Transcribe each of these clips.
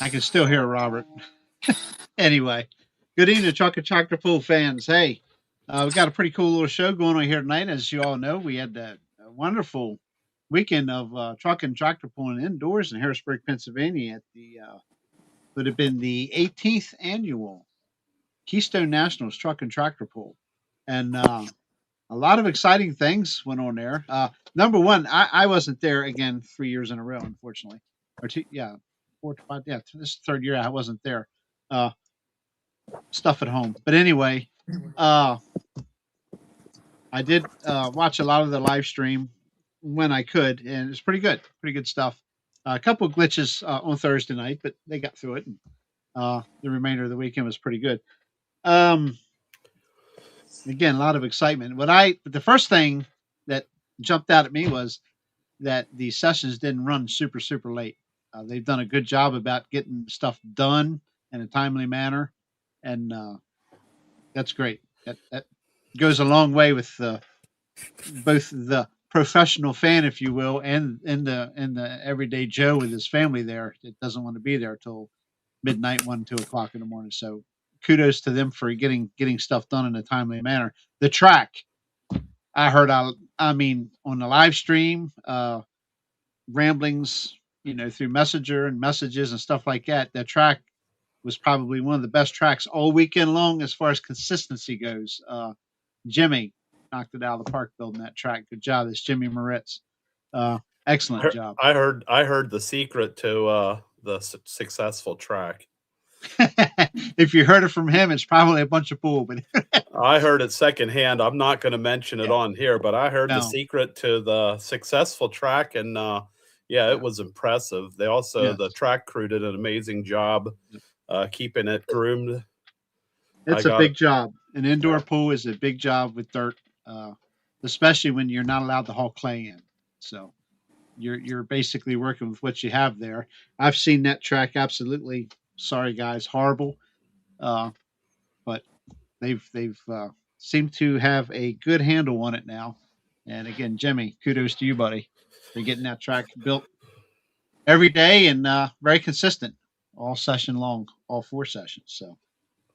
I can still hear Robert. Anyway, good evening, Truck and Tractor Pool fans. Hey, we got a pretty cool little show going on here tonight. As you all know, we had that wonderful weekend of truck and tractor pulling indoors in Harrisburg, Pennsylvania at the would have been the 18th annual Keystone Nationals truck and tractor pull. And a lot of exciting things went on there. Number one, I wasn't there again 3 years in a row, unfortunately, or two, yeah, 4 to 5. Yeah, this is the third year I wasn't there. Uh, Stuff at home, but anyway, uh, I did watch a lot of the live stream when I could, and it's pretty good stuff. A couple of glitches on Thursday night, but they got through it. And, the remainder of the weekend was pretty good. Um, Again, a lot of excitement. The first thing that jumped out at me was that the sessions didn't run super late. They've done a good job about getting stuff done in a timely manner, and that's great. That goes a long way with both the professional fan, if you will, and the everyday Joe with his family there that doesn't want to be there till midnight, 1, 2 o'clock in the morning. So kudos to them for getting stuff done in a timely manner. The track, I heard, I mean, on the live stream, ramblings, through Messenger and messages and stuff like that. That track was probably one of the best tracks all weekend long as far as consistency goes. Jimmy knocked it out of the park building that track. Good job. That's Jimmy Moritz. Excellent job. I heard the secret to the successful track. If you heard it from him, it's probably a bunch of bull. But I heard it secondhand. I'm not going to mention it yeah, on here, but I heard the no, secret to the successful track, and yeah, yeah, it was impressive. The yes, track crew did an amazing job keeping it groomed. I it's a got big job. An indoor yeah, pool is a big job with dirt, uh, especially when you're not allowed to haul clay in. So you're basically working with what you have there. I've seen that track absolutely. Sorry, guys, horrible. Uh, but they've seemed to have a good handle on it now. And again, Jimmy, kudos to you, buddy, for getting that track built every day and very consistent all session long, all 4 sessions. So,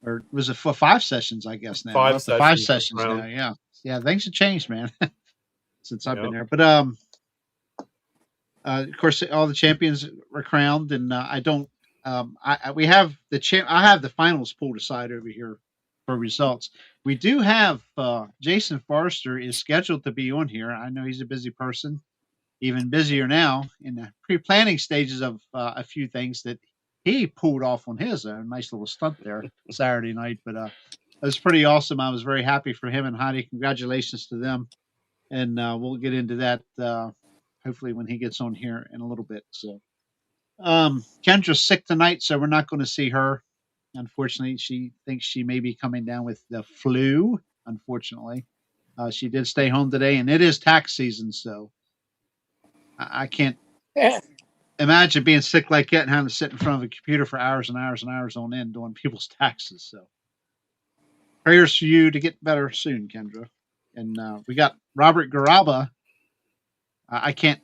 or was it for 5 sessions? I guess now we're five up to five sessions this sessions now. round. Yeah, yeah, things have changed, man, since I've been Yep. there. But of course, all the champions were crowned, and I don't. We have the I have the finals pulled aside over here for results. We do have Jason Forrester is scheduled to be on here. I know he's a busy person, even busier now in the pre-planning stages of a few things that he pulled off on his own. Nice little stunt there Saturday night, but it was pretty awesome. I was very happy for him and Heidi. Congratulations to them, and we'll get into that hopefully when he gets on here in a little bit. So Kendra's sick tonight, so we're not going to see her. Unfortunately, she thinks she may be coming down with the flu. Unfortunately, she did stay home today, and it is tax season, so I can't imagine being sick like that and having to sit in front of a computer for hours and hours and hours on end doing people's taxes. So prayers for you to get better soon, Kendra. And we got Robert Garaba. I can't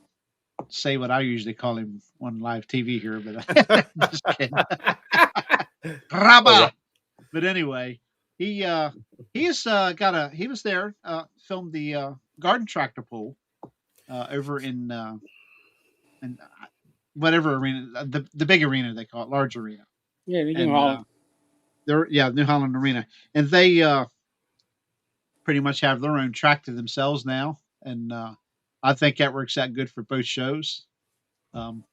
say what I usually call him on live TV here, but just kidding. Oh yeah. Garaba. But anyway, he's got he was there, filmed the garden tractor pull over in whatever arena, the big arena they call it, large arena. Yeah, we can And all. they're New Holland Arena, and they pretty much have their own track to themselves now, and I think that works out good for both shows. Um,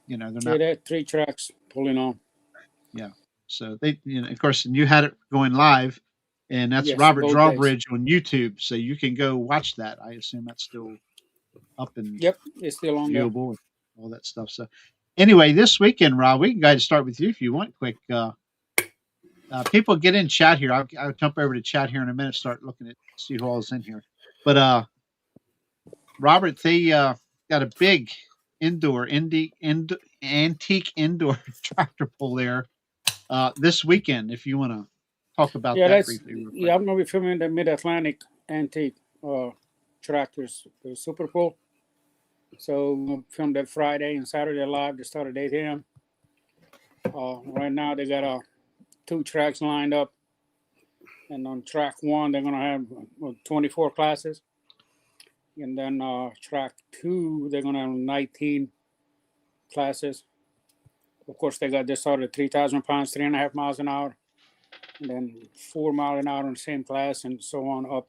they're Yeah, not, there are 3 tracks pulling on. yeah. So they, of course, and you had it going live, and that's Yes, Robert both days. Drawbridge on YouTube, so you can go watch that. I assume that's still up and Yep, it's still on there. viewable and all that stuff. So anyway, this weekend, Rob, we can go ahead and start with you if you want. Quick, people get in chat here. I'll jump over to chat here in a minute. Start looking at see who all is in here. But Robert, they got a big antique indoor tractor pull there this weekend. If you want to talk about Yeah, that that's briefly, real quick. yeah. I'm gonna be filming the Mid Atlantic antique tractors, the Super Bowl. So we'll film that Friday and Saturday live to start at 8 a.m. Right now they got 2 tracks lined up, and on track 1 they're gonna have 24 classes, and then track 2 they're gonna have 19 classes. Of course, they got this started 3,000 pounds, 3.5 miles an hour, and then 4 mile an hour in the same class, and so on up.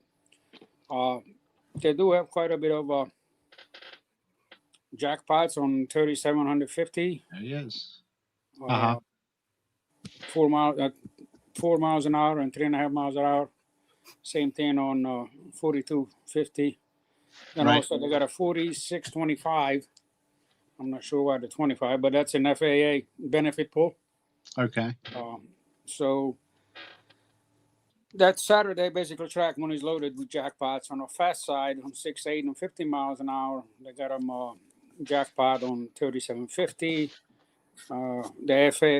They do have quite a bit of jackpots on 3,750. There he is. 4 miles an hour and 3.5 miles an hour. Same thing on 4250. Then Right. also they got a 4625. I'm not sure why the 25, but that's an FAA benefit pool. Okay. So that Saturday, basically track 1 is loaded with jackpots. On the fast side, on 6, 8, and 50 miles an hour, they got them jackpot on 3750. The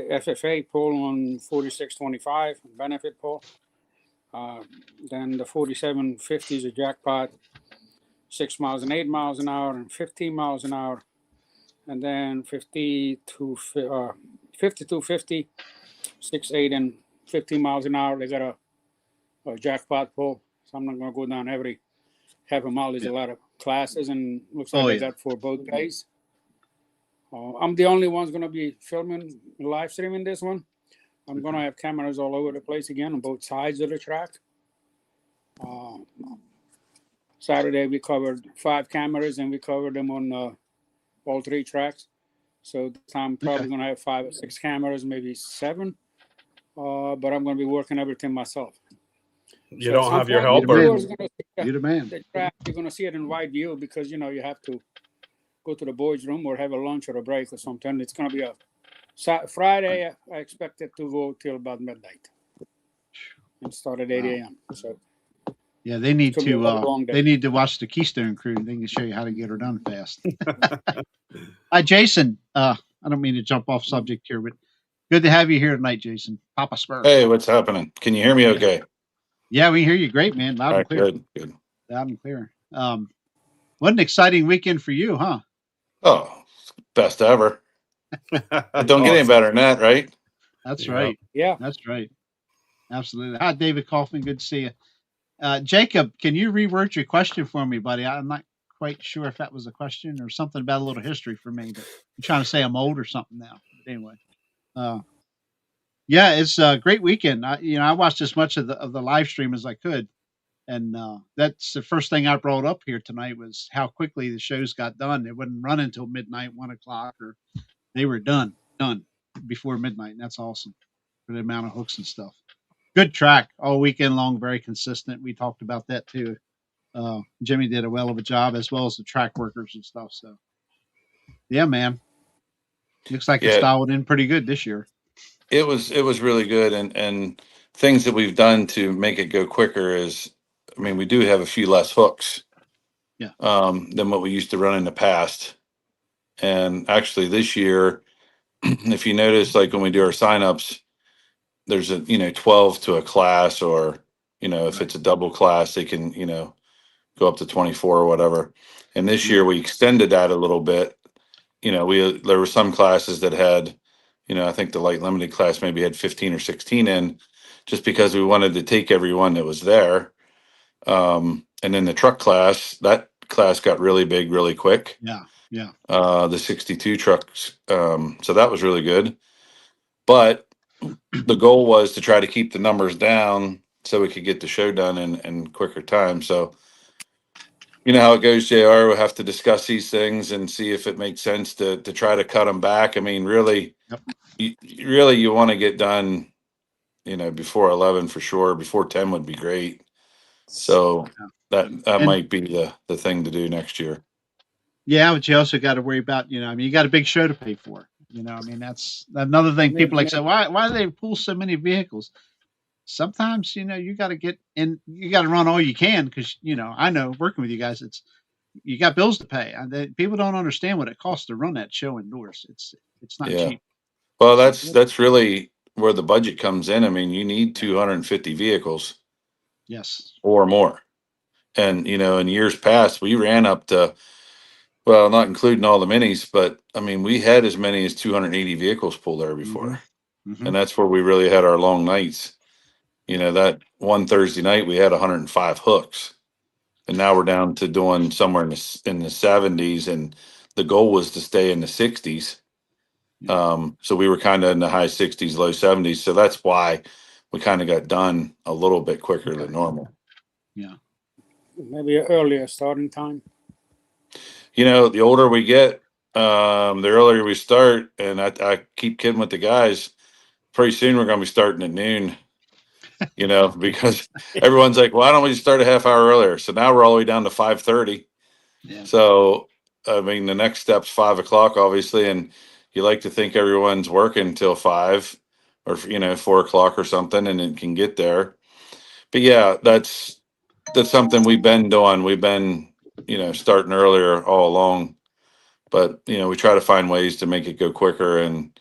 FFA pool on 4625, benefit pool. Then the 4750 is a jackpot, 6 miles and 8 miles an hour and 15 miles an hour. And then 5250, 6, 8, and 15 miles an hour. They got a jackpot pool. So I'm not going to go down every half a mile. There's a lot of classes, and looks like they got for both days. I'm the only one's going to be filming, live streaming this one. I'm going to have cameras all over the place again on both sides of the track. Saturday we covered 5 cameras, and we covered them on all 3 tracks. So this time I'm probably going to have 5 or 6 cameras, maybe 7. But I'm going to be working everything myself. You don't have your helper. You're the man. The track, you're going to see it in wide view because, you have to go to the boys' room or have a lunch or a break or something. It's going to be a Friday. I expect it to go till about midnight and start at 8 a.m. So yeah, they need to watch the Keystone Crew. They can show you how to get her done fast. Hi, Jason. I don't mean to jump off subject here, but good to have you here tonight, Jason. Papa Smurf. Hey, what's happening? Can you hear me okay? Yeah, we hear you great, man. Loud and clear. Good. Loud and clear. What an exciting weekend for you, huh? Oh, best ever. It don't get any better than that, right? That's right. Yeah. That's right. Absolutely. Hi, David Kaufman. Good to see you. Jacob, can you reword your question for me, buddy? I'm not quite sure if that was a question or something about a little history for me. But I'm trying to say I'm old or something now. But anyway. Yeah, it's a great weekend. I watched as much of the live stream as I could. And that's the first thing I brought up here tonight was how quickly the shows got done. It wouldn't run until midnight, 1 o'clock, or they were done before midnight. And that's awesome for the amount of hooks and stuff. Good track all weekend long, very consistent. We talked about that too. Jimmy did a well of a job as well as the track workers and stuff. So yeah, man, looks like it's dialed in pretty good this year. It was really good. And things that we've done to make it go quicker is, we do have a few less hooks than what we used to run in the past. And actually this year, if you notice, like when we do our signups, there's a 12 to a class, or if it's a double class, they can go up to 24 or whatever. And this year we extended that a little bit. There were some classes that had, I think the light limited class maybe had 15 or 16 in, just because we wanted to take everyone that was there. And then the truck class, that class got really big really quick. Yeah. The 62 trucks. So that was really good. But the goal was to try to keep the numbers down so we could get the show done in quicker time. So, you know how it goes, JR. We'll have to discuss these things and see if it makes sense to try to cut them back. Really, you want to get done, before 11 for sure. Before 10 would be great. So that might be the thing to do next year. Yeah, but you also got to worry about, you got a big show to pay for. That's another thing. People say, why do they pull so many vehicles? Sometimes, you got to get in, you got to run all you can because, I know working with you guys, you got bills to pay. People don't understand what it costs to run that show indoors. It's not cheap. Well, that's really where the budget comes in. You need 250 vehicles. Yes. Or more. And, in years past, we ran up to Well, not including all the minis, but I mean, we had as many as 280 vehicles pull there before. Mm-hmm. And that's where we really had our long nights. You know, that one Thursday night we had 105 hooks, and now we're down to doing somewhere in the 70s, and the goal was to stay in the 60s. So we were kind of in the high 60s, low 70s. So that's why we kind of got done a little bit quicker than normal. Yeah. Maybe an earlier starting time. You know, the older we get, the earlier we start, and I keep kidding with the guys. Pretty soon we're going to be starting at noon. You know, because everyone's like, "Why don't we start a half hour earlier?" So now we're all the way down to 5:30. Yeah. So I mean, the next step's 5 o'clock, obviously, and you like to think everyone's working till 5 or 4 o'clock or something, and it can get there. But yeah, that's something we've been doing. We've been starting earlier all along, but we try to find ways to make it go quicker and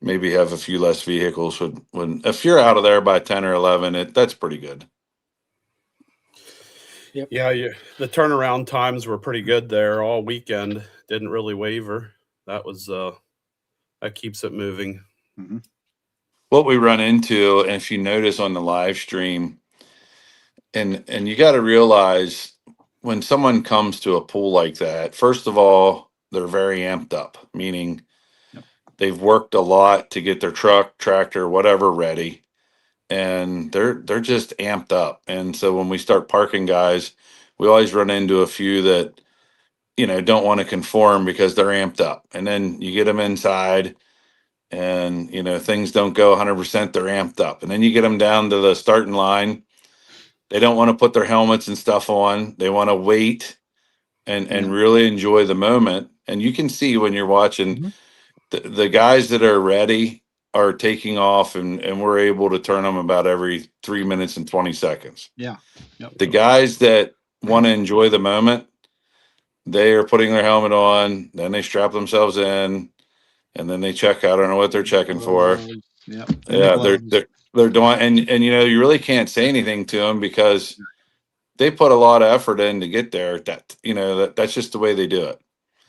maybe have a few less vehicles. When if you're out of there by 10 or 11, that's pretty good. Yep. Yeah, the turnaround times were pretty good there all weekend. Didn't really waver. That was that keeps it moving. Mm-hmm. What we run into, and if you notice on the live stream, and you got to realize when someone comes to a pool like that, first of all, they're very amped up, meaning they've worked a lot to get their truck, tractor, whatever ready, and they're just amped up. And so when we start parking guys, we always run into a few that don't want to conform because they're amped up. And then you get them inside and things don't go 100%, they're amped up. And then you get them down to the starting line, they don't want to put their helmets and stuff on. They want to wait and really enjoy the moment. And you can see when you're watching the guys that are ready are taking off, and we're able to turn them about every 3 minutes and 20 seconds. Yeah. Yep. The guys that want to enjoy the moment, they are putting their helmet on, then they strap themselves in, and then they check. I don't know what they're checking for. Yeah. Yeah, they're doing, and you really can't say anything to them because they put a lot of effort in to get there. That's just the way they do it.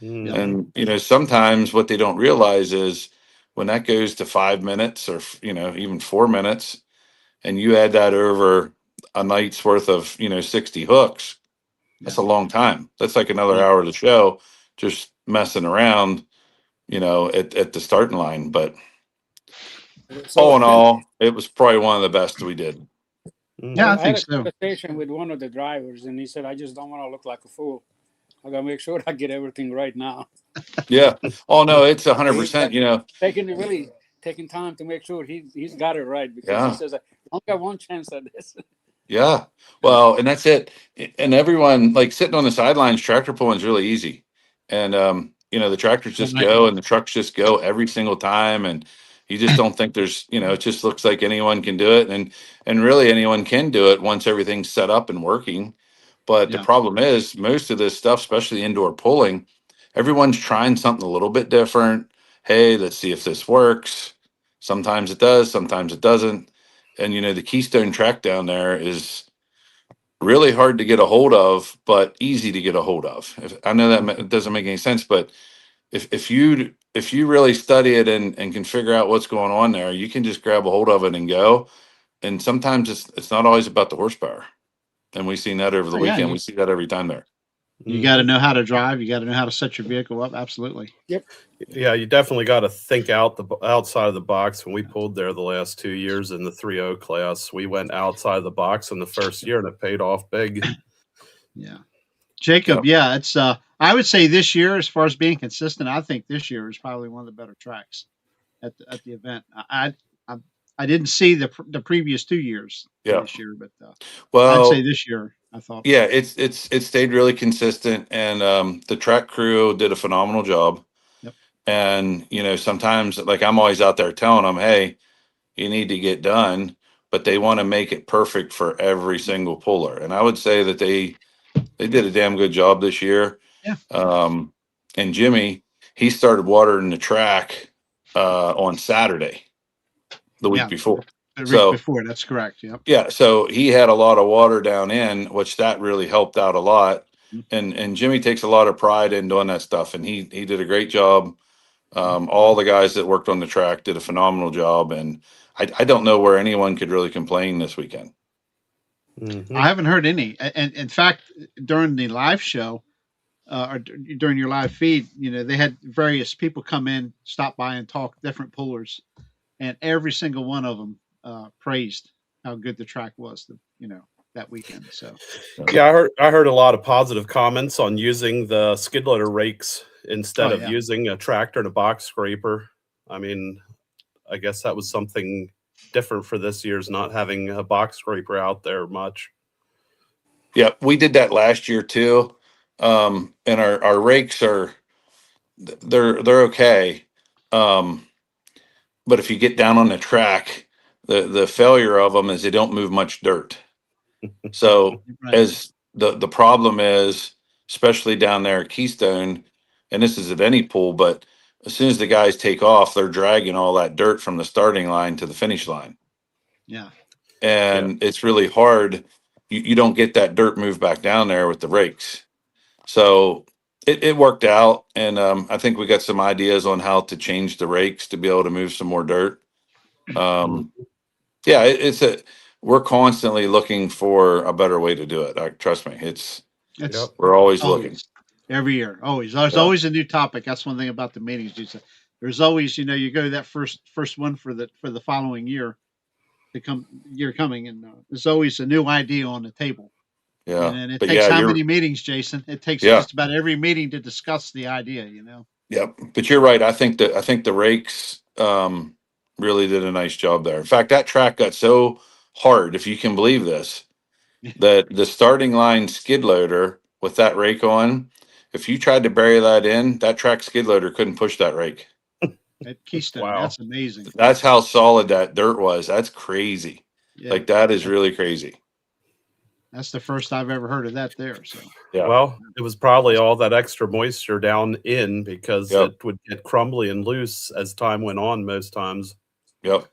Mm-hmm. And sometimes what they don't realize is when that goes to 5 minutes or even 4 minutes, and you add that over a night's worth of 60 hooks, that's a long time. That's like another hour of the show just messing around at the starting line. But all in all, it was probably one of the best we did. Yeah, I think had a so. conversation with one of the drivers, and he said, "I just don't want to look like a fool. I gotta make sure I get everything right now." Yeah. Oh no, it's 100%. Taking time to make sure he's got it right, because he says, "I only got one chance at this." Yeah. Well, and that's it. And everyone, like, sitting on the sidelines, tractor pulling is really easy. And the tractors just go and the trucks just go every single time. And you just don't think there's, it just looks like anyone can do it. And really anyone can do it once everything's set up and working. But the problem is most of this stuff, especially indoor pulling, everyone's trying something a little bit different. Hey, let's see if this works. Sometimes it does, sometimes it doesn't. And the Keystone track down there is really hard to get a hold of, but easy to get a hold of. I know that doesn't make any sense, but if you really study it and can figure out what's going on there, you can just grab a hold of it and go. And sometimes it's not always about the horsepower. And we've seen that over the weekend. We see that every time there. You got to know how to drive. You got to know how to set your vehicle up. Absolutely. Yep. Yeah, you definitely got to think outside of the box. When we pulled there the last 2 years in the 3.0 class, we went outside of the box in the first year, and it paid off big. Yeah, Jacob. Yeah, it's. I would say this year, as far as being consistent, I think this year is probably one of the better tracks at the event. I didn't see the previous 2 years this year, but I'd say this year. I thought. Yeah, it stayed really consistent, and the track crew did a phenomenal job. Yep. And sometimes, like, I'm always out there telling them, hey, you need to get done, but they want to make it perfect for every single puller. And I would say that they did a damn good job this year. Yeah. And Jimmy, he started watering the track on Saturday, the week before. The week before, that's correct. Yep. Yeah, so he had a lot of water down in, which that really helped out a lot. and Jimmy takes a lot of pride in doing that stuff, and he did a great job. All the guys that worked on the track did a phenomenal job, and I don't know where anyone could really complain this weekend. Mhm. I haven't heard any. And in fact, during the live show, or during your live feed, they had various people come in, stop by, and talk different pullers, and every single one of them praised how good the track was, that weekend. So Yeah, I heard a lot of positive comments on using the skid loader rakes instead of yeah. using a tractor and a box scraper. I mean, I guess that was something different for this year's not having a box scraper out there much. Yeah, we did that last year too. And our rakes they're okay. But if you get down on the track, the failure of them is they don't move much dirt. So Right. as the problem is, especially down there at Keystone, and this is at any pool, but as soon as the guys take off, they're dragging all that dirt from the starting line to the finish line. Yeah. And it's really hard. You don't get that dirt moved back down there with the rakes. So it worked out, and I think we got some ideas on how to change the rakes to be able to move some more dirt. Yeah, we're constantly looking for a better way to do it. Trust me, It's we're always looking. always every year. Always. There's Yeah. always a new topic. That's one thing about the meetings. There's always, you go to that first one for the following year year coming, and there's always a new idea on the table. Yeah, And it but takes yeah, how many meetings, Jason? It takes yeah, just about every meeting to discuss the idea. yeah. But you're right. I think the rakes really did a nice job there. In fact, that track got so hard, if you can believe this, that the starting line skid loader with that rake on, if you tried to bury that in, that track skid loader couldn't push that rake. At Keystone, Wow. that's amazing. That's how solid that dirt was. That's crazy. Yeah, Like that is really crazy. that's the first I've ever heard of that there. So Yeah. Well, it was probably all that extra moisture down in because Yep. it would get crumbly and loose as time went on most times. Yep.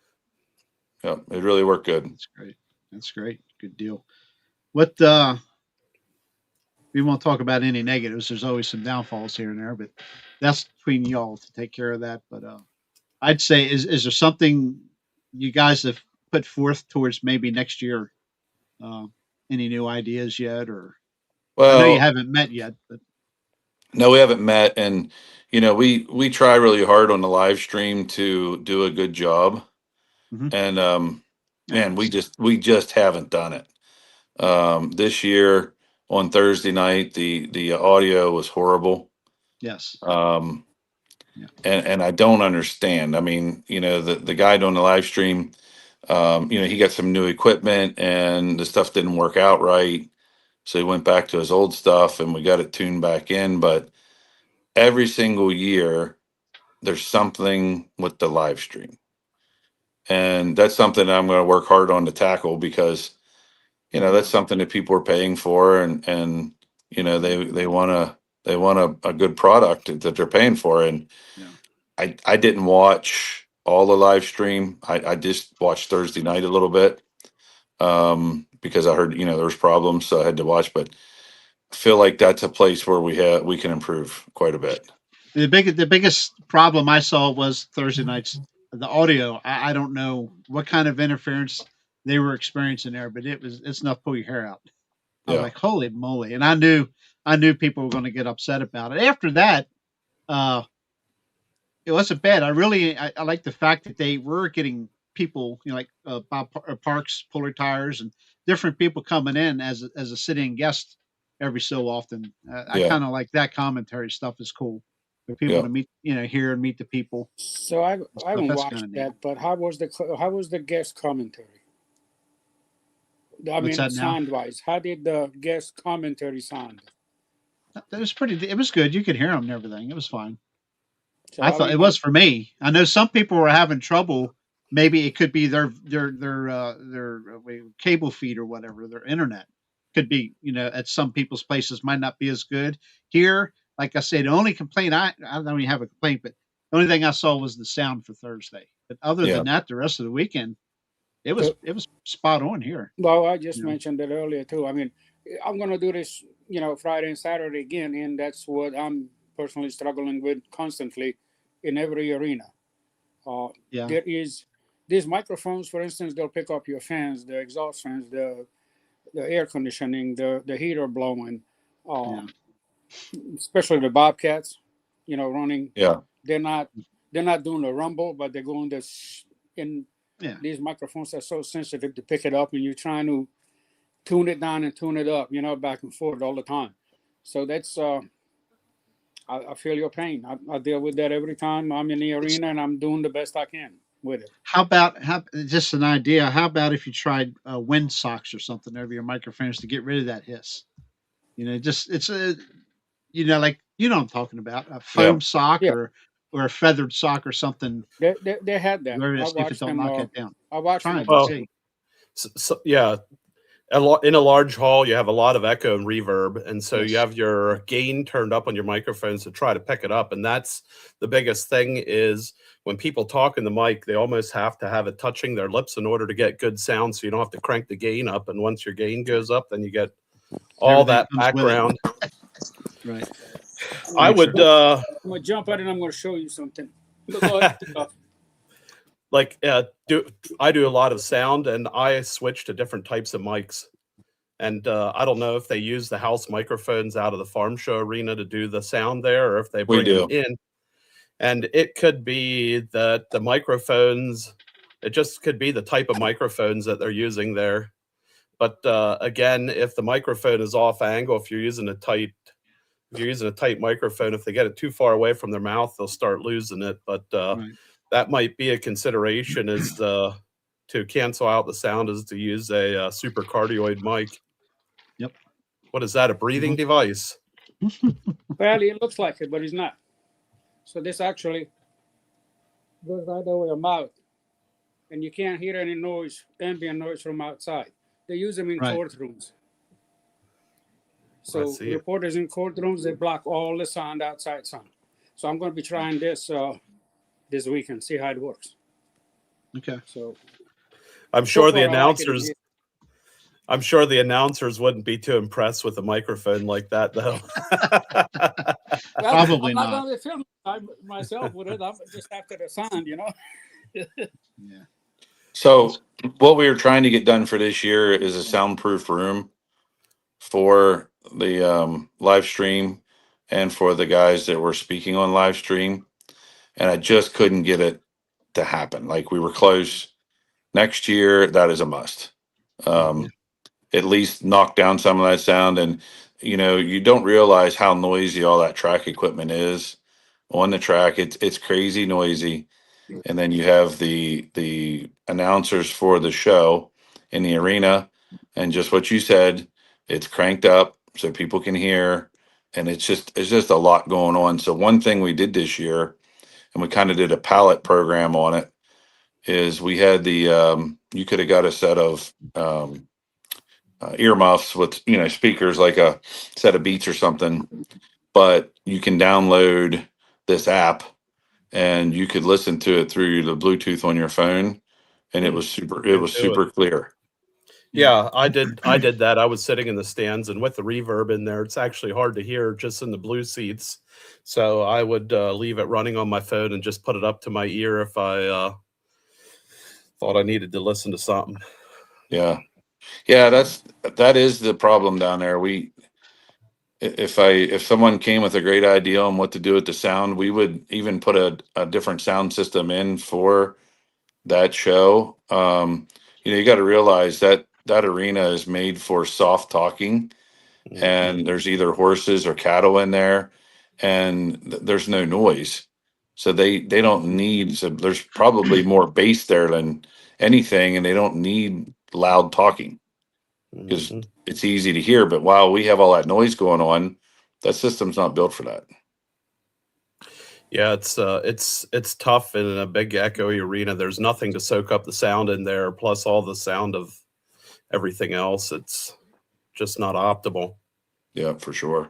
Yep. It really worked good. that's great. That's great. Good deal. What we won't talk about any negatives. There's always some downfalls here and there, but that's between y'all to take care of that. But I'd say, is there something you guys have put forth towards maybe next year? Uh, any new ideas yet? Or I know you Well, haven't met yet, but no, we haven't met, and we try really hard on the live stream to do a good job, and man, we just haven't done it. This year on Thursday night, the audio was horrible. yes, yeah, And I don't understand. I mean, the guy doing the live stream, he got some new equipment and the stuff didn't work out right. So he went back to his old stuff and we got it tuned back in. But every single year, there's something with the live stream. And that's something I'm going to work hard on to tackle because, that's something that people are paying for and they want a good product that they're paying for. And yeah. I didn't watch all the live stream. I just watched Thursday night a little bit because I heard there was problems, so I had to watch. But I feel like that's a place where we can improve quite a bit. The biggest problem I saw was Thursday nights. The audio. I don't know what kind of interference they were experiencing there, but it's enough to pull your hair out. I was Yeah, like, holy moly! And I knew people were going to get upset about it. After that, uh, it wasn't bad. I like the fact that they were getting people, like Bob Parks, Puller Tires, and different people coming in as a sitting guest every so often. I yeah, kind of like that commentary stuff is cool for people yeah. to meet, hear and meet the people. So I haven't That's watched kinda neat. that, but how was the guest commentary? I What's mean, that now? sound wise, how did the guest commentary sound? It was it was good. You could hear them and everything. It was fine. So I thought it was for me. I know some people were having trouble. Maybe it could be their cable feed or whatever, their internet could be. At some people's places might not be as good. Here, like I said, the only complaint I don't even have a complaint, but the only thing I saw was the sound for Thursday. But other Yeah. than that, the rest of the weekend, it was So- spot on here. Well, I just You know. mentioned it earlier too. I mean, I'm going to do this, Friday and Saturday again, and that's what I'm personally struggling with constantly in every arena. Yeah. There is these microphones, for instance, they'll pick up your fans, the exhaust fans, the air conditioning, the heater blowing, uh, Yeah. especially the Bobcats, running. Yeah. They're not they're not doing the rumble, but they're going this in Yeah. these microphones are so sensitive to pick it up, and you're trying to tune it down and tune it up, back and forth all the time. So that's I feel your pain. I deal with that every time I'm in the arena, and I'm doing the best I can with it. How about just an idea? How about if you tried wind socks or something over your microphones to get rid of that hiss? Just it's a like what I'm talking about, a Yeah. foam sock Yeah, or a feathered sock or something. they had that. Where I see if it watched don't them. knock it down. I watched them Try a it and couple. Well, see. yeah, in a large hall, you have a lot of echo and reverb, and so you Yes. have your gain turned up on your microphones to try to pick it up. And that's the biggest thing is when people talk in the mic, they almost have to have it touching their lips in order to get good sound. So you don't have to crank the gain up. And once your gain goes up, then you get all Everything that comes with it. background. Right. I Right. would I'm gonna jump out and I'm gonna show you something. But go ahead. like I do a lot of sound, and I switch to different types of mics. And I don't know if they use the house microphones out of the farm show arena to do the sound there, or if they We bring them do. in. And it could be that the microphones, it just could be the type of microphones that they're using there. But again, if the microphone is off angle, if you're using a tight microphone, if they get it too far away from their mouth, they'll start losing it. But Right. that might be a consideration is to cancel out the sound is to use a super cardioid mic. Yep. What is that? A breathing device? Well, it looks like it, but it's not. So this actually goes right over your mouth, and you can't hear any noise, ambient noise from outside. They use them in Right. courtrooms. I So see. reporters in courtrooms, they block all the sound, outside sound. So I'm going to be trying this weekend, see how it works. Okay. So I'm so sure the far I like it. announcers. I'm sure the announcers wouldn't be too impressed with a microphone like that, though. Well, Probably I'm not not. going to film myself with it. I'm just after the sound, Yeah. So what we were trying to get done for this year is a soundproof room for the live stream and for the guys that were speaking on live stream. And I just couldn't get it to happen. Like we were close. Next year, that is a must. Yeah. At least knock down some of that sound. And, you don't realize how noisy all that track equipment is on the track. It's crazy noisy. And then you have the announcers for the show in the arena, and just what you said, it's cranked up so people can hear, and it's just a lot going on. So one thing we did this year, and we kind of did a pilot program on it, is we had you could have got a set of earmuffs with speakers like a set of Beats or something, but you can download this app and you could listen to it through the Bluetooth on your phone, and it was Do it. super clear. Yeah, I did that. I was sitting in the stands, and with the reverb in there, it's actually hard to hear just in the blue seats. So I would leave it running on my phone and just put it up to my ear if I thought I needed to listen to something. Yeah, that is the problem down there. If someone came with a great idea on what to do with the sound, we would even put a different sound system in for that show. You got to realize that arena is made for soft talking, and there's either horses or cattle in there, and there's no noise, so they don't need. So there's probably more bass there than anything, and they don't need loud talking because Mhm. it's easy to hear. But while we have all that noise going on, that system's not built for that. Yeah, it's tough in a big echoey arena. There's nothing to soak up the sound in there, plus all the sound of everything else. It's just not optimal. Yeah, for sure.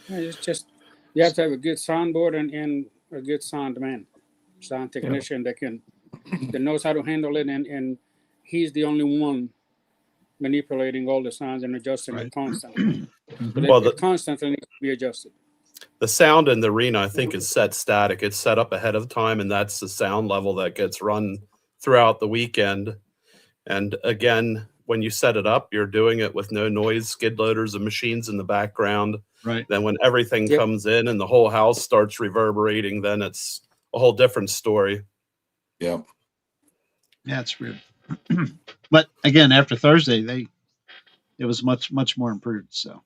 it's just you have to have a good soundboard and a good sound technician that knows how to handle it, and he's the only one manipulating all the sounds and adjusting it constantly. So Well, it constantly needs to be adjusted. the sound in the arena, I think, is set static. It's set up ahead of time, and that's the sound level that gets run throughout the weekend. And again, when you set it up, you're doing it with no noise, skid loaders and machines in the background. Right. Then when everything comes in and the whole house starts reverberating, then it's a whole different story. Yeah. Yeah, it's weird. But again, after Thursday, it was much more improved. So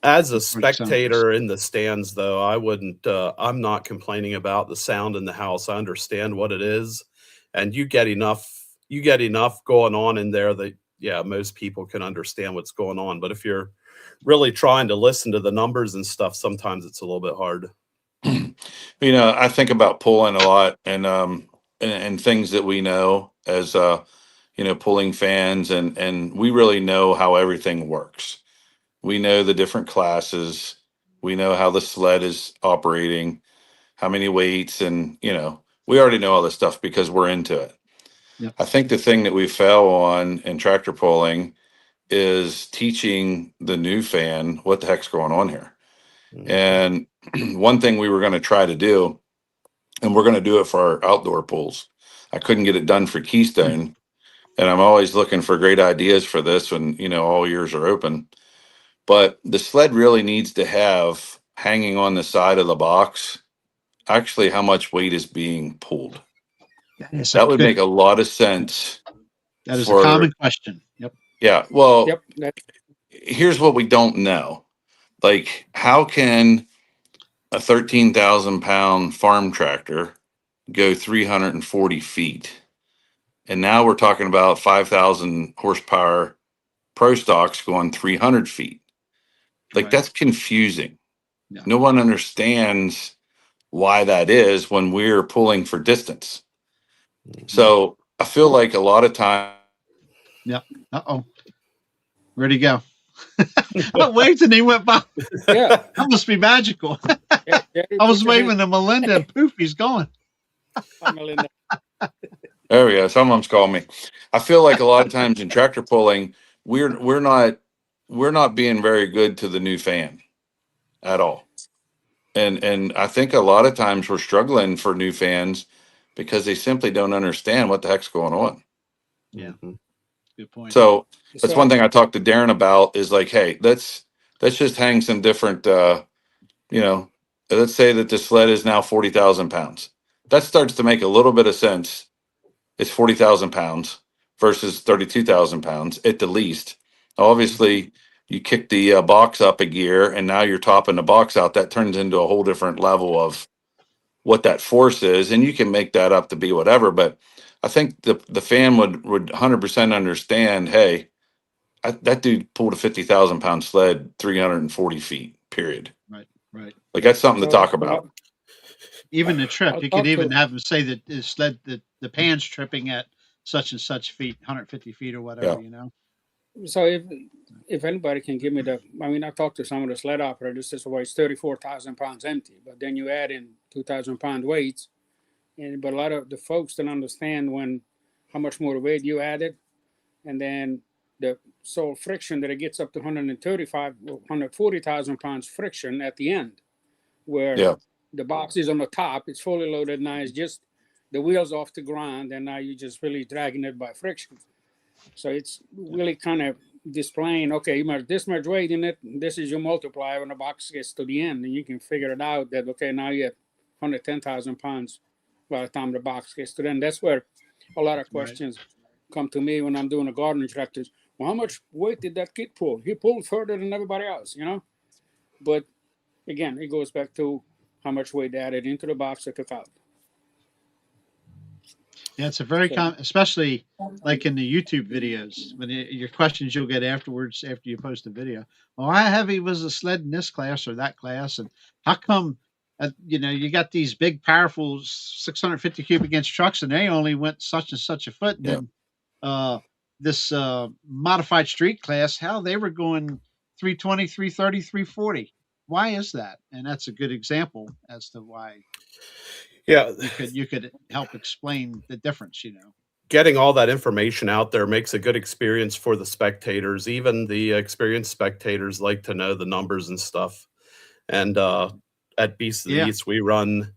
as a spectator in the stands, though, I wouldn't. I'm not complaining about the sound in the house. I understand what it is, and you get enough going on in there that most people can understand what's going on. But if you're really trying to listen to the numbers and stuff, sometimes it's a little bit hard. You know, I think about pulling a lot, and things that we know as pulling fans, and we really know how everything works. We know the different classes. We know how the sled is operating, how many weights, and we already know all this stuff because we're into it. Yep. I think the thing that we fail on in tractor pulling is teaching the new fan what the heck's going on here. Mm-hmm. And one thing we were going to try to do, and we're going to do it for our outdoor pools. I couldn't get it done for Keystone, and I'm always looking for great ideas for this when all ears are open. But the sled really needs to have hanging on the side of the box actually how much weight is being pulled. That would make a lot of sense. That is a common question. Yep. Yeah. Well, here's what we don't know. Like, how can a 13,000 pound farm tractor go 340 feet? And now we're talking about 5,000 horsepower pro stocks going 300 feet. Like, that's confusing. Yeah. No one understands why that is when we're pulling for distance. Mm-hmm. So I feel like a lot of time. Yep. Where'd he go? I waved and he went by. Yeah. That must be magical. I was waving to Melinda and poof, he's gone. Melinda. There we go. Someone's calling me. I feel like a lot of times in tractor pulling, we're not being very good to the new fan at all. And I think a lot of times we're struggling for new fans because they simply don't understand what the heck's going on. Yeah. Good point. So that's one thing I talked to Darren about is like, hey, let's just hang some different, let's say that the sled is now 40,000 pounds. That starts to make a little bit of sense. It's 40,000 pounds versus 32,000 pounds at the least. Obviously, you kick the box up a gear and now you're topping the box out. That turns into a whole different level of what that force is. And you can make that up to be whatever. But I think the fan would 100% understand, hey, that dude pulled a 50,000 pound sled 340 feet, period. Right. Like, that's something to talk about. Even the trip, you could even have him say that the sled, the pan's tripping at such and such feet, 150 feet or whatever, So if anybody can give me I talked to some of the sled operators, this weighs 34,000 pounds empty, but then you add in 2,000 pound weights, but a lot of the folks don't understand how much more weight you added, and then the friction that it gets up to 140,000 pounds friction at the end, where the box is on the top, it's fully loaded now, it's just the wheels off the ground, and now you're just really dragging it by friction. So it's really kind of displaying, okay, you have this much weight in it, this is your multiplier when the box gets to the end, and you can figure it out that, okay, now you have 110,000 pounds by the time the box gets to the end. That's where a lot of questions come to me when I'm doing a garden tractors. Well, how much weight did that kid pull? He pulled further than everybody else, But again, it goes back to how much weight they added into the box or took out. Yeah, it's a very common, especially like in the YouTube videos, when your questions you'll get afterwards after you post a video. Well, how heavy was the sled in this class or that class? And how come, you got these big, powerful 650 cubic inch trucks and they only went such and such a foot. And then this modified street class, how they were going 320, 330, 340. Why is that? And that's a good example as to why. You could help explain the difference, getting all that information out there makes a good experience for the spectators. Even the experienced spectators like to know the numbers and stuff. And at Beast of the Yeah. East, we run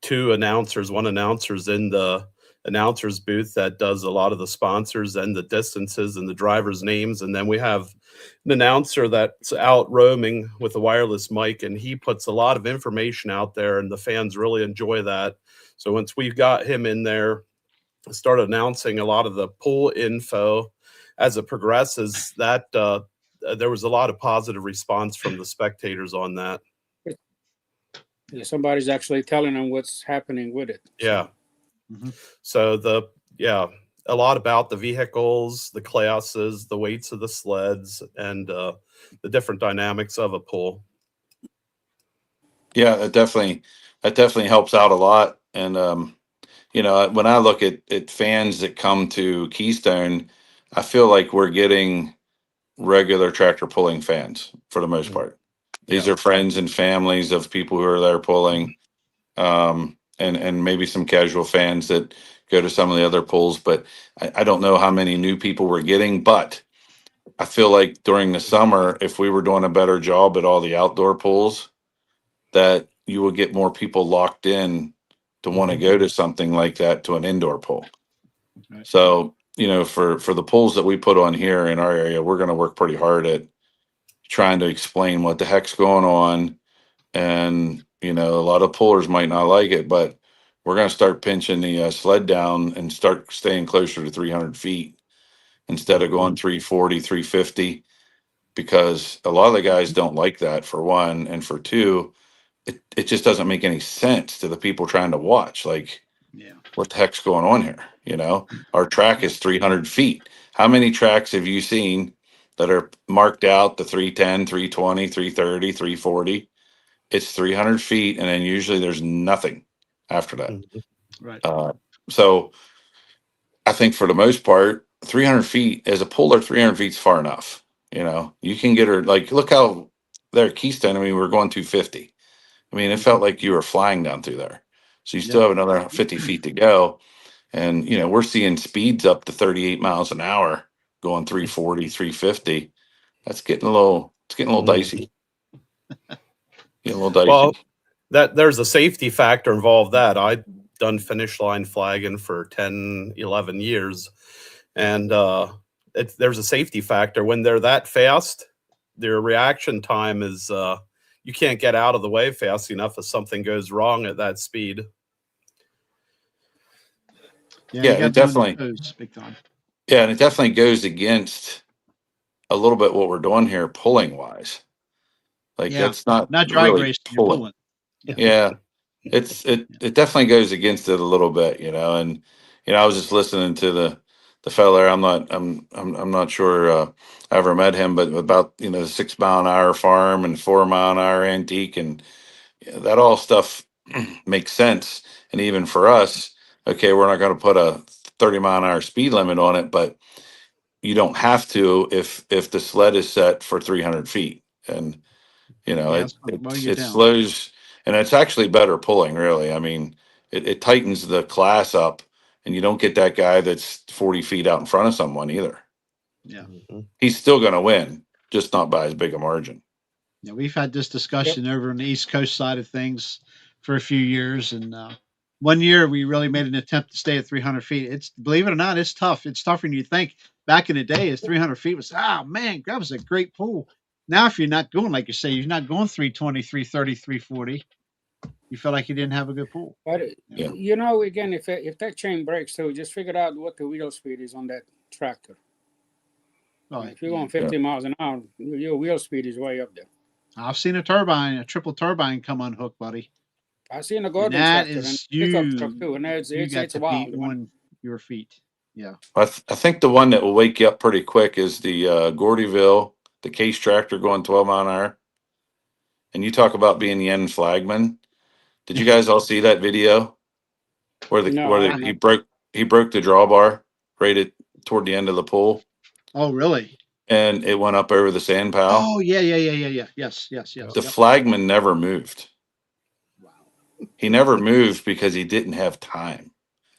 one announcer's in the announcer's booth that does a lot of the sponsors and the distances and the drivers' names. And then we have an announcer that's out roaming with a wireless mic, and he puts a lot of information out there, and the fans really enjoy that. So once we've got him in there, start announcing a lot of the pool info as it progresses, that there was a lot of positive response from the spectators on that. Yeah, somebody's actually telling them what's happening with it. Yeah. Mm-hmm. So a lot about the vehicles, the classes, the weights of the sleds, and the different dynamics of a pool. Yeah, that definitely helps out a lot. And when I look at fans that come to Keystone, I feel like we're getting regular tractor pulling fans for the most part. These are friends and families of people who are there pulling, and maybe some casual fans that go to some of the other pools. But I don't know how many new people we're getting, but I feel like during the summer, if we were doing a better job at all the outdoor pools, that you will get more people locked in to want to go to something like that, to an indoor pool. Right. So, for the pools that we put on here in our area, we're going to work pretty hard at trying to explain what the heck's going on. And, a lot of pullers might not like it, but we're going to start pinching the sled down and start staying closer to 300 feet instead of going 340, 350, because a lot of the guys don't like that, for one. And for two, it just doesn't make any sense to the people trying to watch. Like, Yeah. what the heck's going on here? Our track is 300 feet. How many tracks have you seen that are marked out the 310, 320, 330, 340? It's 300 feet, and then usually there's nothing after that. Right. So I think for the most part, 300 feet as a puller, 300 feet is far enough. You can get her, like, look how there at Keystone, we're going 250. It felt like you were flying down through there. So you still have another 50 feet to go. And, we're seeing speeds up to 38 miles an hour going 340, 350. That's getting a little dicey. Getting a little dicey. Well, there's a safety factor involved that I've done finish line flagging for 10, 11 years. And there's a safety factor when they're that fast. Their reaction time is you can't get out of the way fast enough if something goes wrong at that speed. Yeah, it definitely. Big time. Yeah, and it definitely goes against a little bit what we're doing here pulling wise. Like, that's not drag really racing, you're pulling. Yeah. It definitely goes against it a little bit, and I was just listening to the fella. I'm not sure I ever met him, but about the 6 mile an hour farm and 4 mile an hour antique, and that all stuff makes sense. And even for us, okay, we're not going to put a 30 mile an hour speed limit on it, but you don't have to if the sled is set for 300 feet, and it slows, and it's actually better pulling, really. It tightens the class up, and you don't get that guy that's 40 feet out in front of someone either. Yeah. He's still going to win, just not by as big a margin. Yeah, we've had this discussion over on the East Coast side of things for a few years, and one year we really made an attempt to stay at 300 feet. It's, believe it or not, it's tough. It's tougher than you think. Back in the day, it's 300 feet was, man, that was a great pool. Now, if you're not going, like you say, you're not going 320, 330, 340, you feel like you didn't have a good pool. But again, if that chain breaks too, just figure out what the wheel speed is on that tractor. Right. If you're going 50 miles an hour, your wheel speed is way up there. I've seen a triple turbine come unhooked, buddy. I've seen a Gordon that tractor is and pickup truck too, and it's wild. On your feet. Yeah. I think the one that will wake you up pretty quick is the Gordyville, the Case tractor going 12 mile an hour. And you talk about being the end flagman. Did you guys all see that video where he broke the drawbar right toward the end of the pool? Oh, really? And it went up over the sand pile. Oh, yeah. Yes. The flagman never moved. Wow. He never moved because he didn't have time.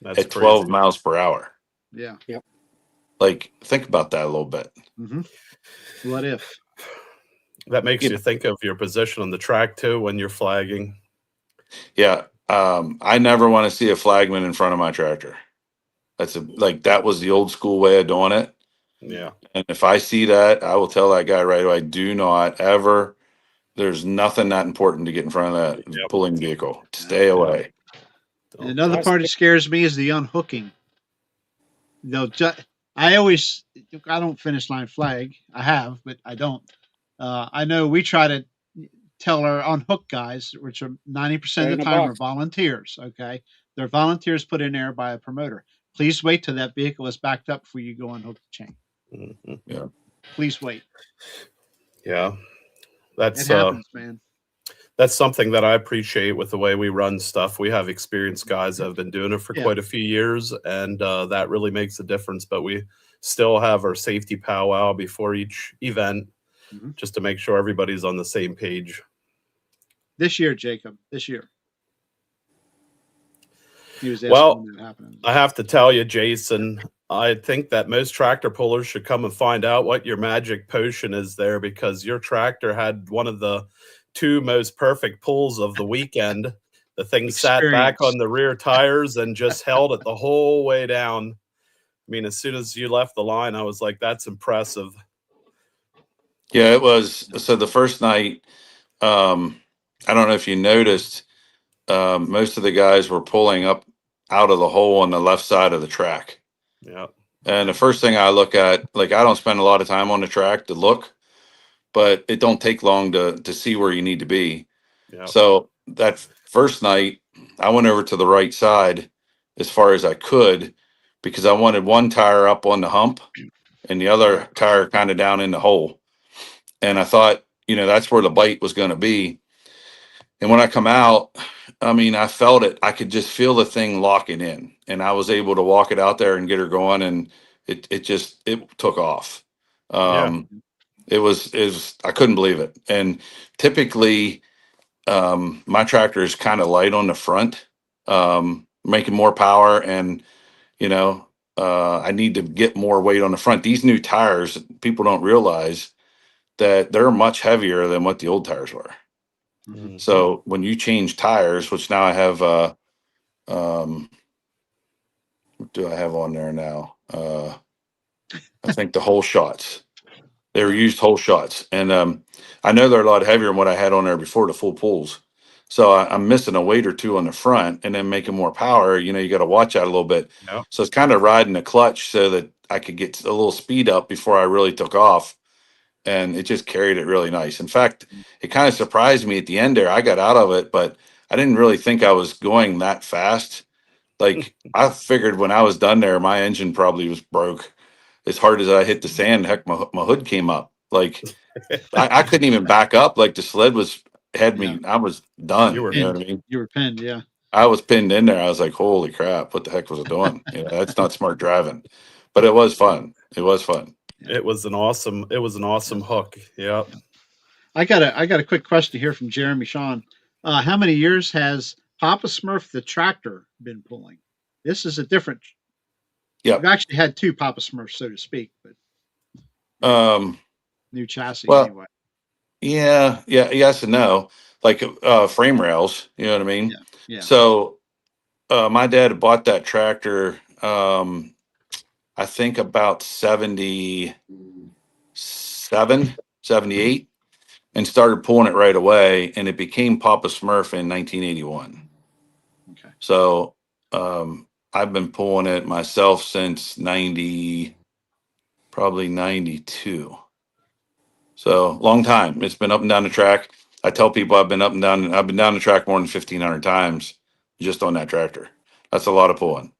That's at 12 miles per hour. Yeah. Like, think about that a little bit. Mm-hmm. What if? That makes You you think of your position on the track too when you're flagging. Yeah. I never want to see a flagman in front of my tractor. That was the old school way of doing it. Yeah. And if I see that, I will tell that guy right away, do not ever, there's nothing that important to get in front of that Yep. pulling vehicle. Stay away. And another That's part that good. scares me is the unhooking. They'll I don't finish line flag. I have, but I don't. I know we try to tell our unhook guys, which are 90% Stay of in the the time are box. volunteers. Okay, they're volunteers put in there by a promoter. Please wait till that vehicle is backed up before you go unhook the chain. Mhm. Yeah. Please wait. Yeah. It That's happens, man. that's something that I appreciate with the way we run stuff. We have experienced guys that have been doing it for Yeah. quite a few years, and that really makes a difference. But we still have our safety powwow before each event, Mhm. just to make sure everybody's on the same page. This year, Jacob. This year. He was asking Well, when that happened. I have to tell you, Jason, I think that most tractor pullers should come and find out what your magic potion is there, because your tractor had one of the two most perfect pulls of the weekend. The thing sat back Experience. on the rear tires and just held it the whole way down. I mean, as soon as you left the line, I was like, that's impressive. Yeah, it was. So the first night, I don't know if you noticed, most of the guys were pulling up out of the hole on the left side of the track. Yeah. And the first thing I look at, like, I don't spend a lot of time on the track to look, but it don't take long to see where you need to be. Yeah. So that first night, I went over to the right side as far as I could, because I wanted one tire up on the hump and the other tire kind of down in the hole. And I thought, that's where the bite was going to be. And when I come out, I mean, I felt it. I could just feel the thing locking in, and I was able to walk it out there and get her going, and it took off. Yeah. It was I couldn't believe it. And typically, my tractor is kind of light on the front, making more power, and you know, I need to get more weight on the front. These new tires, people don't realize that they're much heavier than what the old tires were. Mhm. So when you change tires, which now I have, um, what do I have on there now? I think the whole shots. They were Yeah. used whole shots, and I know they're a lot heavier than what I had on there before, the full pulls. So I'm missing a weight or two on the front, and then making more power. You got to watch out a little bit. Yeah. So it's kind of riding the clutch so that I could get a little speed up before I really took off, and it just carried it really nice. In fact, it kind of surprised me at the end there. I got out of it, but I didn't really think I was going that fast. Like, I figured when I was done there, my engine probably was broke. As hard as I hit the sand, heck, my hood came up. Like, I couldn't even back up. Like, the sled had Yeah. me. I was done. You were You know what I mean? You were pinned, yeah. I was pinned in there. I was like, holy crap, what the heck was I doing? That's not smart driving. But it was fun. It was fun. It was an awesome hook. Yeah. I got a quick question here from Jeremy Sean. How many years has Papa Smurf the tractor been pulling? This is a different. Yeah. We've actually had two Papa Smurfs, so to speak, but new chassis Well, anyway. yeah, yes and no. Like, frame rails, you know what I mean? Yeah. So my dad bought that tractor, I think about 77, 78, and started pulling it right away, and it became Papa Smurf in 1981. Okay. So I've been pulling it myself since probably 92. So long time. It's been up and down the track. I tell people I've been down the track more than 1,500 times just on that tractor. That's a lot of pulling.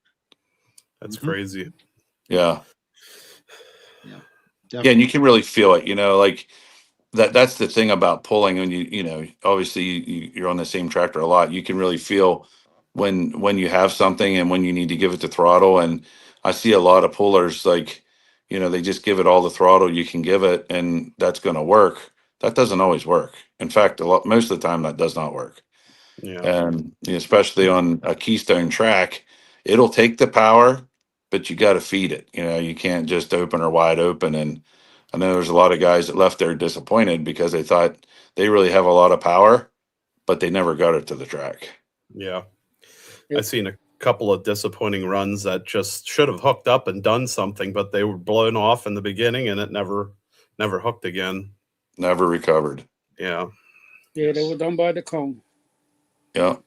That's Mhm. crazy. Yeah. Yeah. Yeah, and you can really feel it, like that's the thing about pulling. When obviously you're on the same tractor a lot, you can really feel when you have something and when you need to give it the throttle. And I see a lot of pullers, like, they just give it all the throttle you can give it, and that's going to work. That doesn't always work. In fact, most of the time that does not work. Yeah. And especially on a Keystone track, it'll take the power, but you got to feed it. You can't just open her wide open. And I know there's a lot of guys that left there disappointed because they thought they really have a lot of power, but they never got it to the track. Yeah. Yep. I've seen a couple of disappointing runs that just should have hooked up and done something, but they were blown off in the beginning and it never hooked again. Never recovered. Yeah. Yeah, they were done by the cone. Yeah.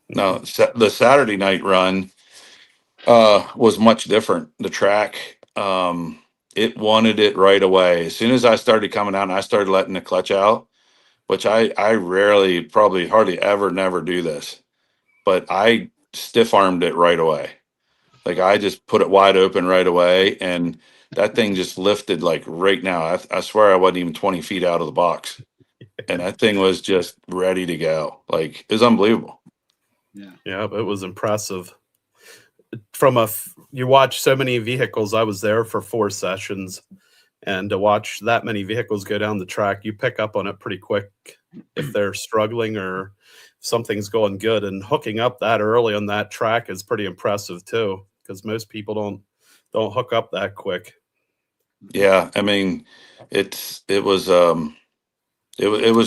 No, the Saturday night run was much different. The track, it wanted it right away. As soon as I started coming out and I started letting the clutch out, which I rarely, probably hardly ever, never do this, but I stiff armed it right away. Like I just put it wide open right away, and that thing just lifted like right now. I swear I wasn't even 20 feet out of the box, and that thing was just ready to go. Like it was unbelievable. Yeah, it was impressive. You watch so many vehicles. I was there for 4 sessions, and to watch that many vehicles go down the track, you pick up on it pretty quick if they're struggling or something's going good. And hooking up that early on that track is pretty impressive too, because most people don't hook up that quick. Yeah, I mean, it was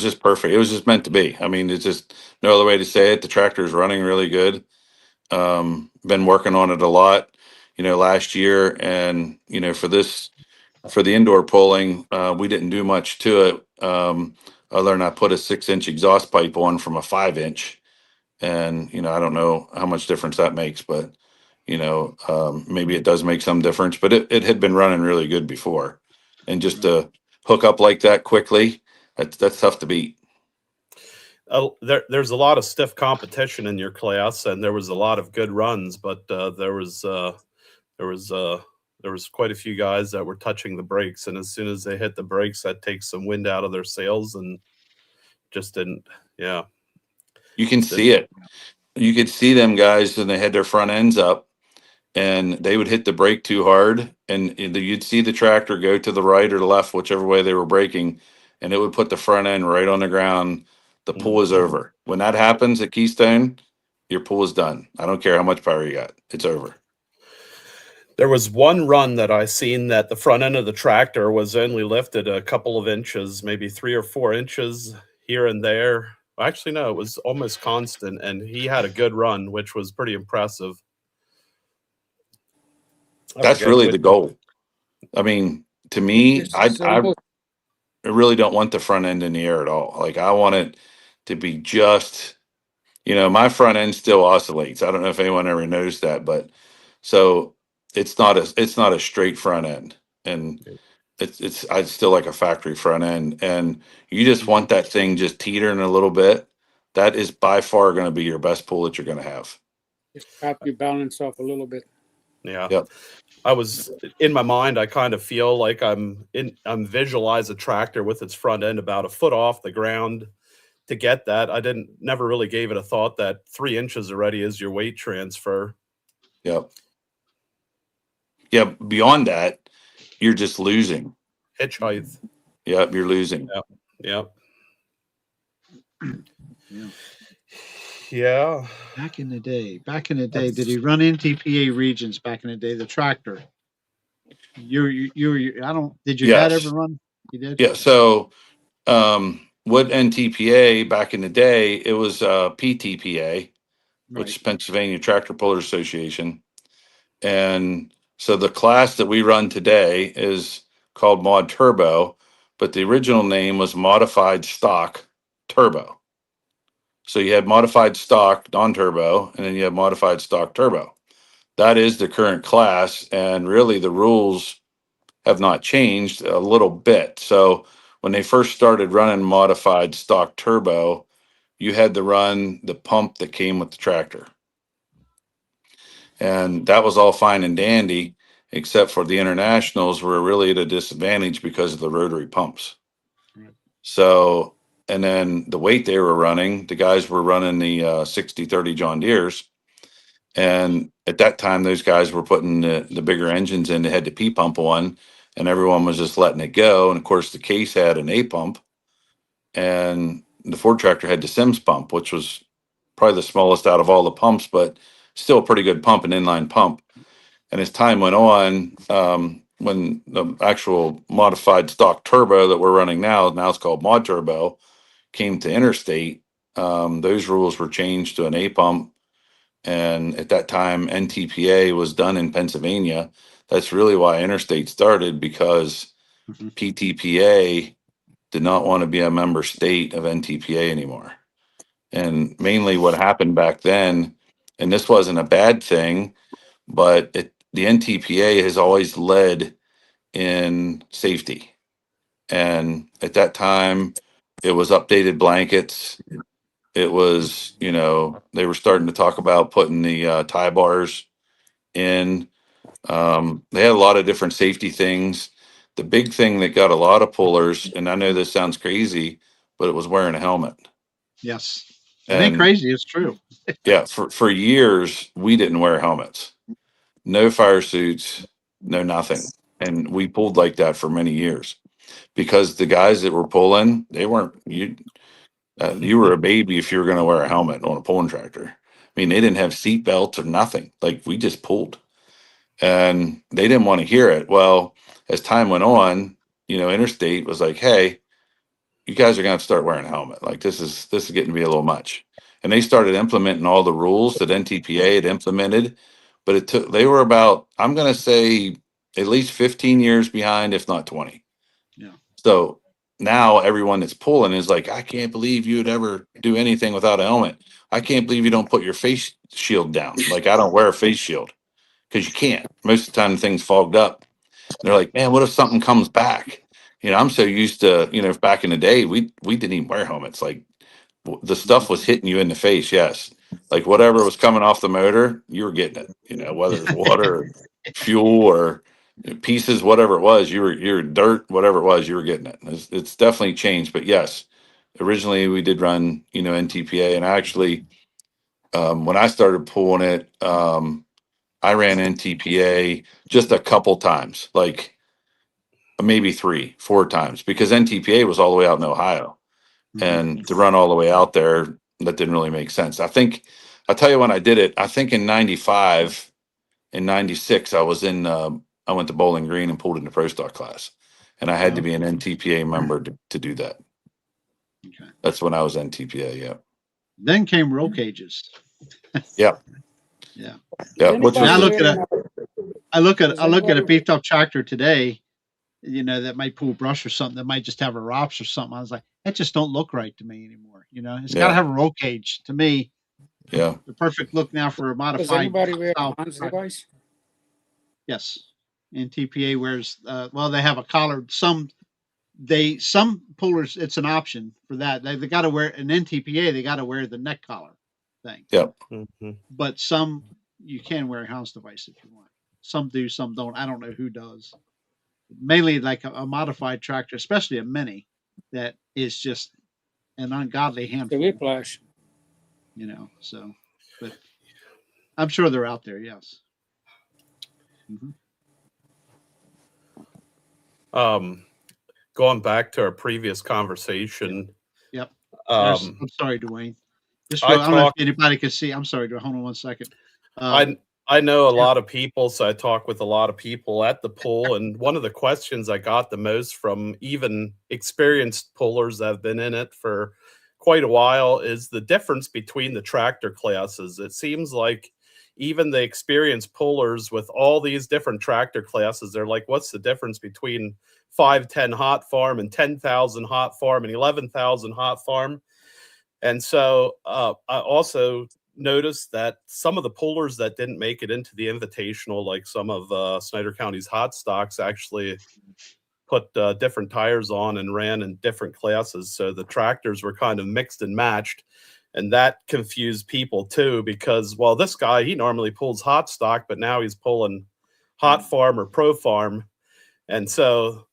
just perfect. It was just meant to be. I mean, it's just no other way to say it. The tractor is running really good. Been working on it a lot, last year, and for the indoor pulling, we didn't do much to it, other than I put a 6-inch exhaust pipe on from a 5-inch, and I don't know how much difference that makes, but maybe it does make some difference. But it had been running really good before, and just to hook up like that quickly, that's tough to beat. There's a lot of stiff competition in your class, and there was a lot of good runs, but there was quite a few guys that were touching the brakes, and as soon as they hit the brakes, that takes some wind out of their sails, and just didn't. Yeah, you can see it. You could see them guys when they had their front ends up, and they would hit the brake too hard, and you'd see the tractor go to the right or the left, whichever way they were braking, and it would put the front end right on the ground. The pull is over. When that happens at Keystone, your pull is done. I don't care how much power you got. It's over. There was one run that I seen that the front end of the tractor was only lifted a couple of inches, maybe 3 or 4 inches here and there. Actually, no, it was almost constant, and he had a good run, which was pretty impressive. That's really the goal. I mean, to me, I really don't want the front end in the air at all. Like I want it to be just, my front end still oscillates. I don't know if anyone ever noticed that, but so it's not a straight front end, and I still like a factory front end, and you just want that thing just teetering a little bit. That is by far going to be your best pull that you're going to have. Just have you balance off a little bit. Yeah. Yep. I was in my mind, I kind of feel like I'm visualize a tractor with its front end about a foot off the ground. To get that, I never really gave it a thought that 3 inches already is your weight transfer. Yep. Yeah. Beyond that, you're just losing Hitch height. Yep. You're losing. Yep. Yeah. Back in the day, did he run NTPA regions back in the day? The tractor. Did your dad ever run? You did? Yeah. So, what NTPA back in the day, it was PTPA, which is Pennsylvania Tractor Puller Association. And so the class that we run today is called Mod Turbo, but the original name was Modified Stock Turbo. So you had Modified Stock non-turbo, and then you have Modified Stock Turbo. That is the current class, and really the rules have not changed a little bit. So when they first started running Modified Stock Turbo, you had to run the pump that came with the tractor. And that was all fine and dandy, except for the internationals were really at a disadvantage because of the rotary pumps. So, and then the weight they were running, the guys were running the 60-30 John Deeres. And at that time, those guys were putting the bigger engines in. They had the P pump on, and everyone was just letting it go. And of course, the Case had an A pump, and the Ford tractor had the Sims pump, which was probably the smallest out of all the pumps, but still a pretty good pump, an inline pump. And as time went on, when the actual modified stock turbo that we're running now it's called Mod Turbo, came to Interstate, those rules were changed to an A pump. And at that time, NTPA was done in Pennsylvania. That's really why Interstate started, because PTPA did not want to be a member state of NTPA anymore. And mainly what happened back then, and this wasn't a bad thing, but the NTPA has always led in safety. And at that time, it was updated blankets. It was, they were starting to talk about putting the tie bars in. They had a lot of different safety things. The big thing that got a lot of pullers, and I know this sounds crazy, but it was wearing a helmet. Yes. It ain't And crazy. It's true. yeah, for years, we didn't wear helmets. No fire suits, no nothing. And we pulled like that for many years because the guys that were pulling, they weren't, you were a baby if you were going to wear a helmet on a pulling tractor. I mean, they didn't have seat belts or nothing. Like, we just pulled, and they didn't want to hear it. Well, as time went on, Interstate was like, hey, you guys are going to start wearing a helmet. Like, this is getting to be a little much. And they started implementing all the rules that NTPA had implemented, but they were about, I'm going to say, at least 15 years behind, if not 20. Yeah. So now everyone that's pulling is like, I can't believe you would ever do anything without a helmet. I can't believe you don't put your face shield down. Like, I don't wear a face shield because you can't. Most of the time the thing's fogged up. They're like, man, what if something comes back? I'm so used to, back in the day, we didn't even wear helmets. Like, the stuff was hitting you in the face. Yes. Like, whatever was coming off the motor, you were getting it, whether it's water, or fuel, or pieces, whatever it was, you're dirt, whatever it was, you were getting it. It's definitely changed. But yes, originally we did run, NTPA. And actually, when I started pulling it, I ran NTPA just a couple times, like maybe 3-4 times, because NTPA was all the way out in Ohio. And to run all the way out there, that didn't really make sense. I'll tell you when I did it, I think in 95 and 96, I went to Bowling Green and pulled in the Pro Stock class. And I had to be an NTPA member to do that. Okay. That's when I was NTPA, yeah. Then came roll cages. Yeah. Yeah. Yeah. I look at a beefed up tractor today, that might pull brush or something, that might just have a ROPS or something. I was like, that just don't look right to me anymore. It's got to have a roll cage to me. Yeah. The perfect look now for a modified. Does anybody wear a Hans device? Yes. And TPA wears, they have a collar. Some pullers, it's an option for that. They got to wear an NTPA. They got to wear the neck collar thing. Yep. But some, you can wear a Hans device if you want. Some do, some don't. I don't know who does. Mainly like a modified tractor, especially a mini, that is just an ungodly handful. The whiplash. So, but I'm sure they're out there. Yes. Going back to our previous conversation. Yep. I'm sorry, Dwayne. I don't know if anybody can see. I'm sorry, Dwayne. Hold on one second. I know a lot of people, so I talk with a lot of people at the pull, and one of the questions I got the most from even experienced pullers that have been in it for quite a while is the difference between the tractor classes. It seems like even the experienced pullers with all these different tractor classes, they're like, what's the difference between 510 hot farm and 10,000 hot farm and 11,000 hot farm? And so I also noticed that some of the pullers that didn't make it into the invitational, like some of Snyder County's hot stocks, actually put different tires on and ran in different classes. So the tractors were kind of mixed and matched. And that confused people too, because, well, this guy, he normally pulls hot stock, but now he's pulling hot farm or pro farm. And so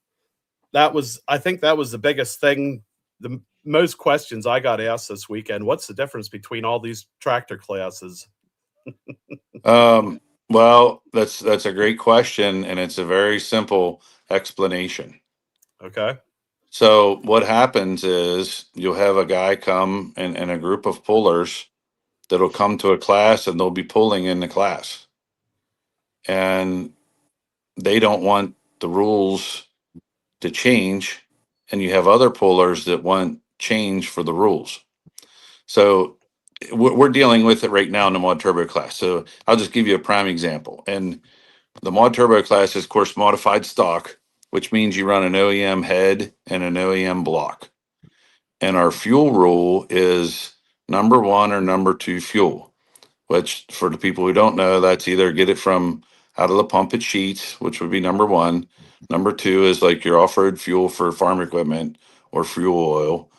I think that was the biggest thing. The most questions I got asked this weekend, what's the difference between all these tractor classes? Well, that's a great question, and it's a very simple explanation. Okay. So what happens is you'll have a guy come and a group of pullers that'll come to a class, and they'll be pulling in the class. and they don't want the rules to change, and you have other pullers that want change for the rules. So we're dealing with it right now in the mod turbo class. So I'll just give you a prime example. And the mod turbo class is, of course, modified stock, which means you run an OEM head and an OEM block. And our fuel rule is number 1 or number 2 fuel, which for the people who don't know, that's either get it from out of the pump at Sheets, which would be number 1. Number 2 is like your off-road fuel for farm equipment or fuel oil.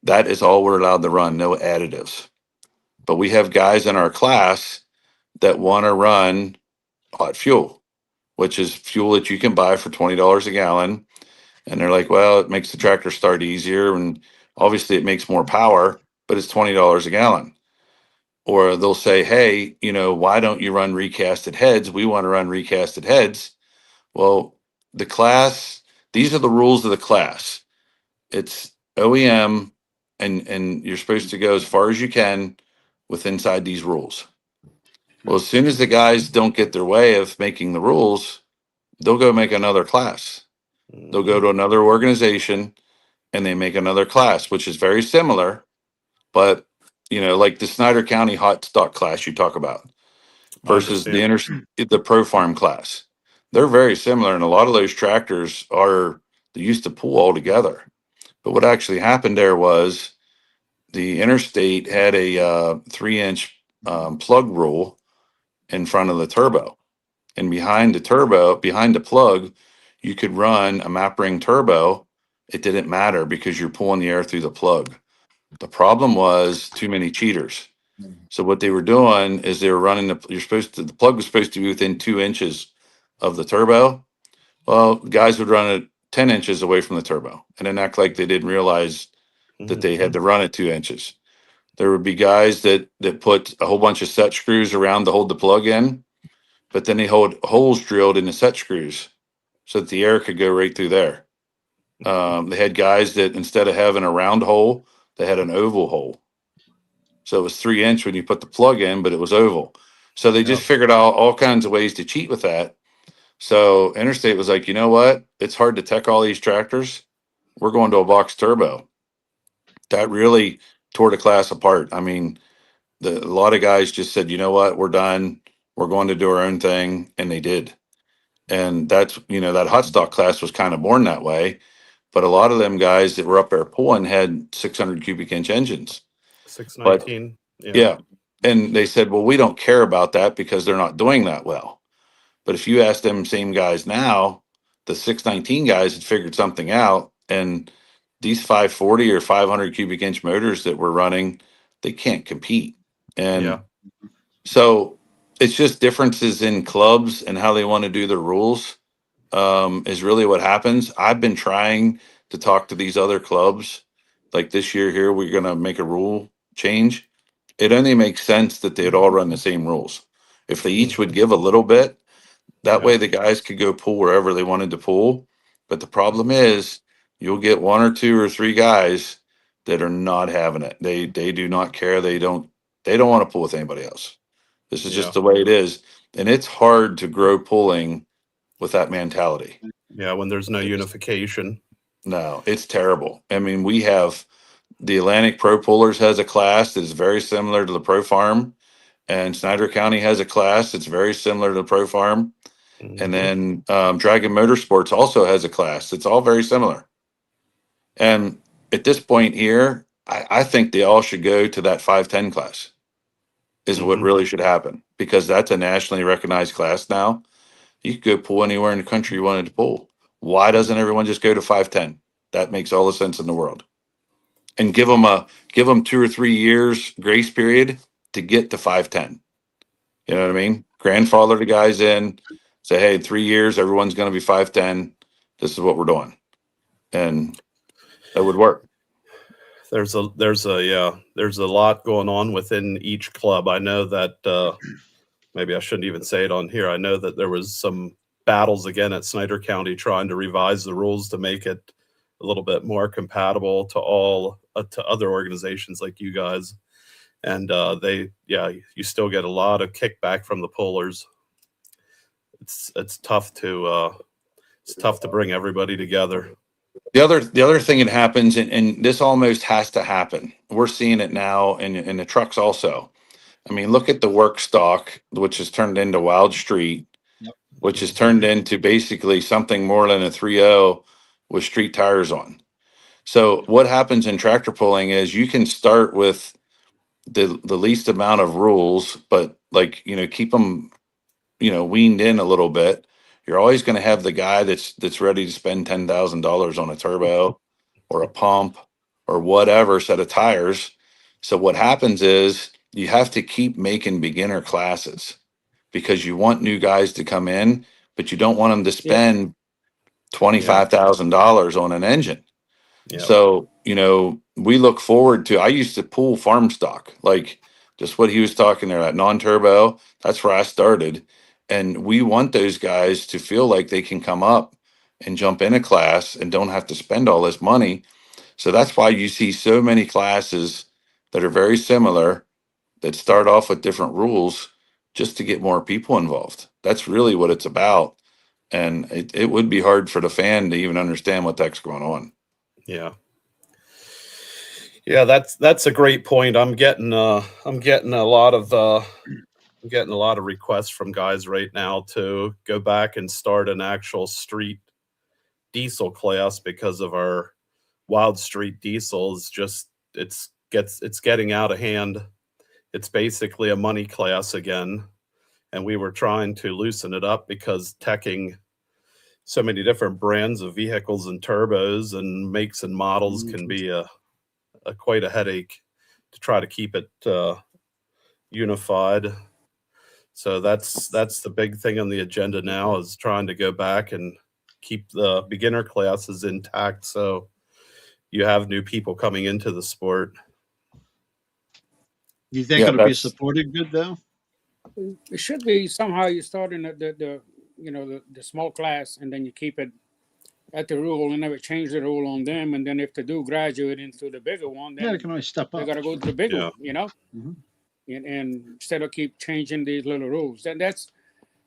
That is all we're allowed to run, no additives. But we have guys in our class that want to run hot fuel, which is fuel that you can buy for $20 a gallon. And they're like, well, it makes the tractor start easier. And obviously it makes more power, but it's $20 a gallon. Or they'll say, hey, why don't you run recasted heads? We want to run recasted heads. Well, the class, these are the rules of the class. It's OEM, and you're supposed to go as far as you can with inside these rules. Well, as soon as the guys don't get their way of making the rules, they'll go make another class. They'll go to another organization and they make another class, which is very similar, but like the Snyder County hot stock class you talk about versus the Pro Farm class. They're very similar, and a lot of those tractors they used to pull all together. But what actually happened there was the interstate had a 3-inch plug rule in front of the turbo, and behind the plug, you could run a map ring turbo. It didn't matter because you're pulling the air through the plug. The problem was too many cheaters. So what they were doing is they were running the plug was supposed to be within 2 inches of the turbo. Well, guys would run it 10 inches away from the turbo and then act like they didn't realize that they had to run it 2 inches. There would be guys that put a whole bunch of set screws around to hold the plug in, but then they hold holes drilled in the set screws so that the air could go right through there. They had guys that instead of having a round hole, they had an oval hole. So it was 3-inch when you put the plug in, but it was oval. So they just figured out all kinds of ways to cheat with that. So Interstate was like, you know what? It's hard to tech all these tractors. We're going to a box turbo. That really tore the class apart. I mean, a lot of guys just said, you know what? We're done. We're going to do our own thing. And they did. And that's, that hot stock class was kind of born that way. But a lot of them guys that were up there pulling had 600 cubic inch engines. 619. Yeah. And they said, well, we don't care about that because they're not doing that well. But if you ask them same guys now, the 619 guys had figured something out. And these 540 or 500 cubic inch motors that we're running, they can't compete. And so it's just differences in clubs and how they want to do their rules is really what happens. I've been trying to talk to these other clubs. Like this year here, we're going to make a rule change. It only makes sense that they'd all run the same rules. If they each would give a little bit, that way the guys could go pull wherever they wanted to pull. But the problem is you'll get 1 or 2 or 3 guys that are not having it. They do not care. They don't want to pull with anybody else. This is just the way it is. And it's hard to grow pulling with that mentality. Yeah, when there's no unification. No, it's terrible. I mean, we have the Atlantic Pro Pullers has a class that is very similar to the Pro Farm, and Snyder County has a class that's very similar to the Pro Farm. And then Dragon Motorsports also has a class. It's all very similar. And at this point here, I think they all should go to that 510 class is what really should happen, because that's a nationally recognized class now. You could go pull anywhere in the country you wanted to pull. Why doesn't everyone just go to 510? That makes all the sense in the world. And give them 2 or 3 years grace period to get to 510. You know what I mean? Grandfather the guys in, say, hey, 3 years, everyone's going to be 510. This is what we're doing. And that would work. There's a lot going on within each club. I know that maybe I shouldn't even say it on here. I know that there was some battles again at Snyder County trying to revise the rules to make it a little bit more compatible to all to other organizations like you guys. And you still get a lot of kickback from the pullers. it's tough to bring everybody together. The other thing that happens, and this almost has to happen. We're seeing it now in the trucks also. I mean, look at the work stock, which has turned into Wild Street, Yep. which has turned into basically something more than a 3.0 with street tires on. So what happens in tractor pulling is you can start with the least amount of rules, but like, keep them, weaned in a little bit. You're always going to have the guy that's ready to spend $10,000 on a turbo or a pump or whatever set of tires. So what happens is you have to keep making beginner classes because you want new guys to come in, but you don't want them to spend $25,000 on an engine. Yeah. So, we look forward to, I used to pull farm stock, like just what he was talking there, that non-turbo, that's where I started. And we want those guys to feel like they can come up and jump in a class and don't have to spend all this money. So that's why you see so many classes that are very similar that start off with different rules just to get more people involved. That's really what it's about. And it would be hard for the fan to even understand what the heck's going on. Yeah. Yeah, that's a great point. I'm getting a lot of requests from guys right now to go back and start an actual street diesel class because of our Wild Street diesels. Just it's getting out of hand. It's basically a money class again, and we were trying to loosen it up because teching so many different brands of vehicles and turbos and makes and models can be a quite a headache to try to keep it unified. So that's the big thing on the agenda now, is trying to go back and keep the beginner classes intact so you have new people coming into the sport. You think Yeah, it'll be that's- supported good though? It should be somehow you start in the small class and then you keep it at the rule and never change the rule on them. And then if they do graduate into the bigger one, Yeah, then they can always step they up. got to go to the bigger Yeah. one, Mhm. and instead of keep changing these little rules. And that's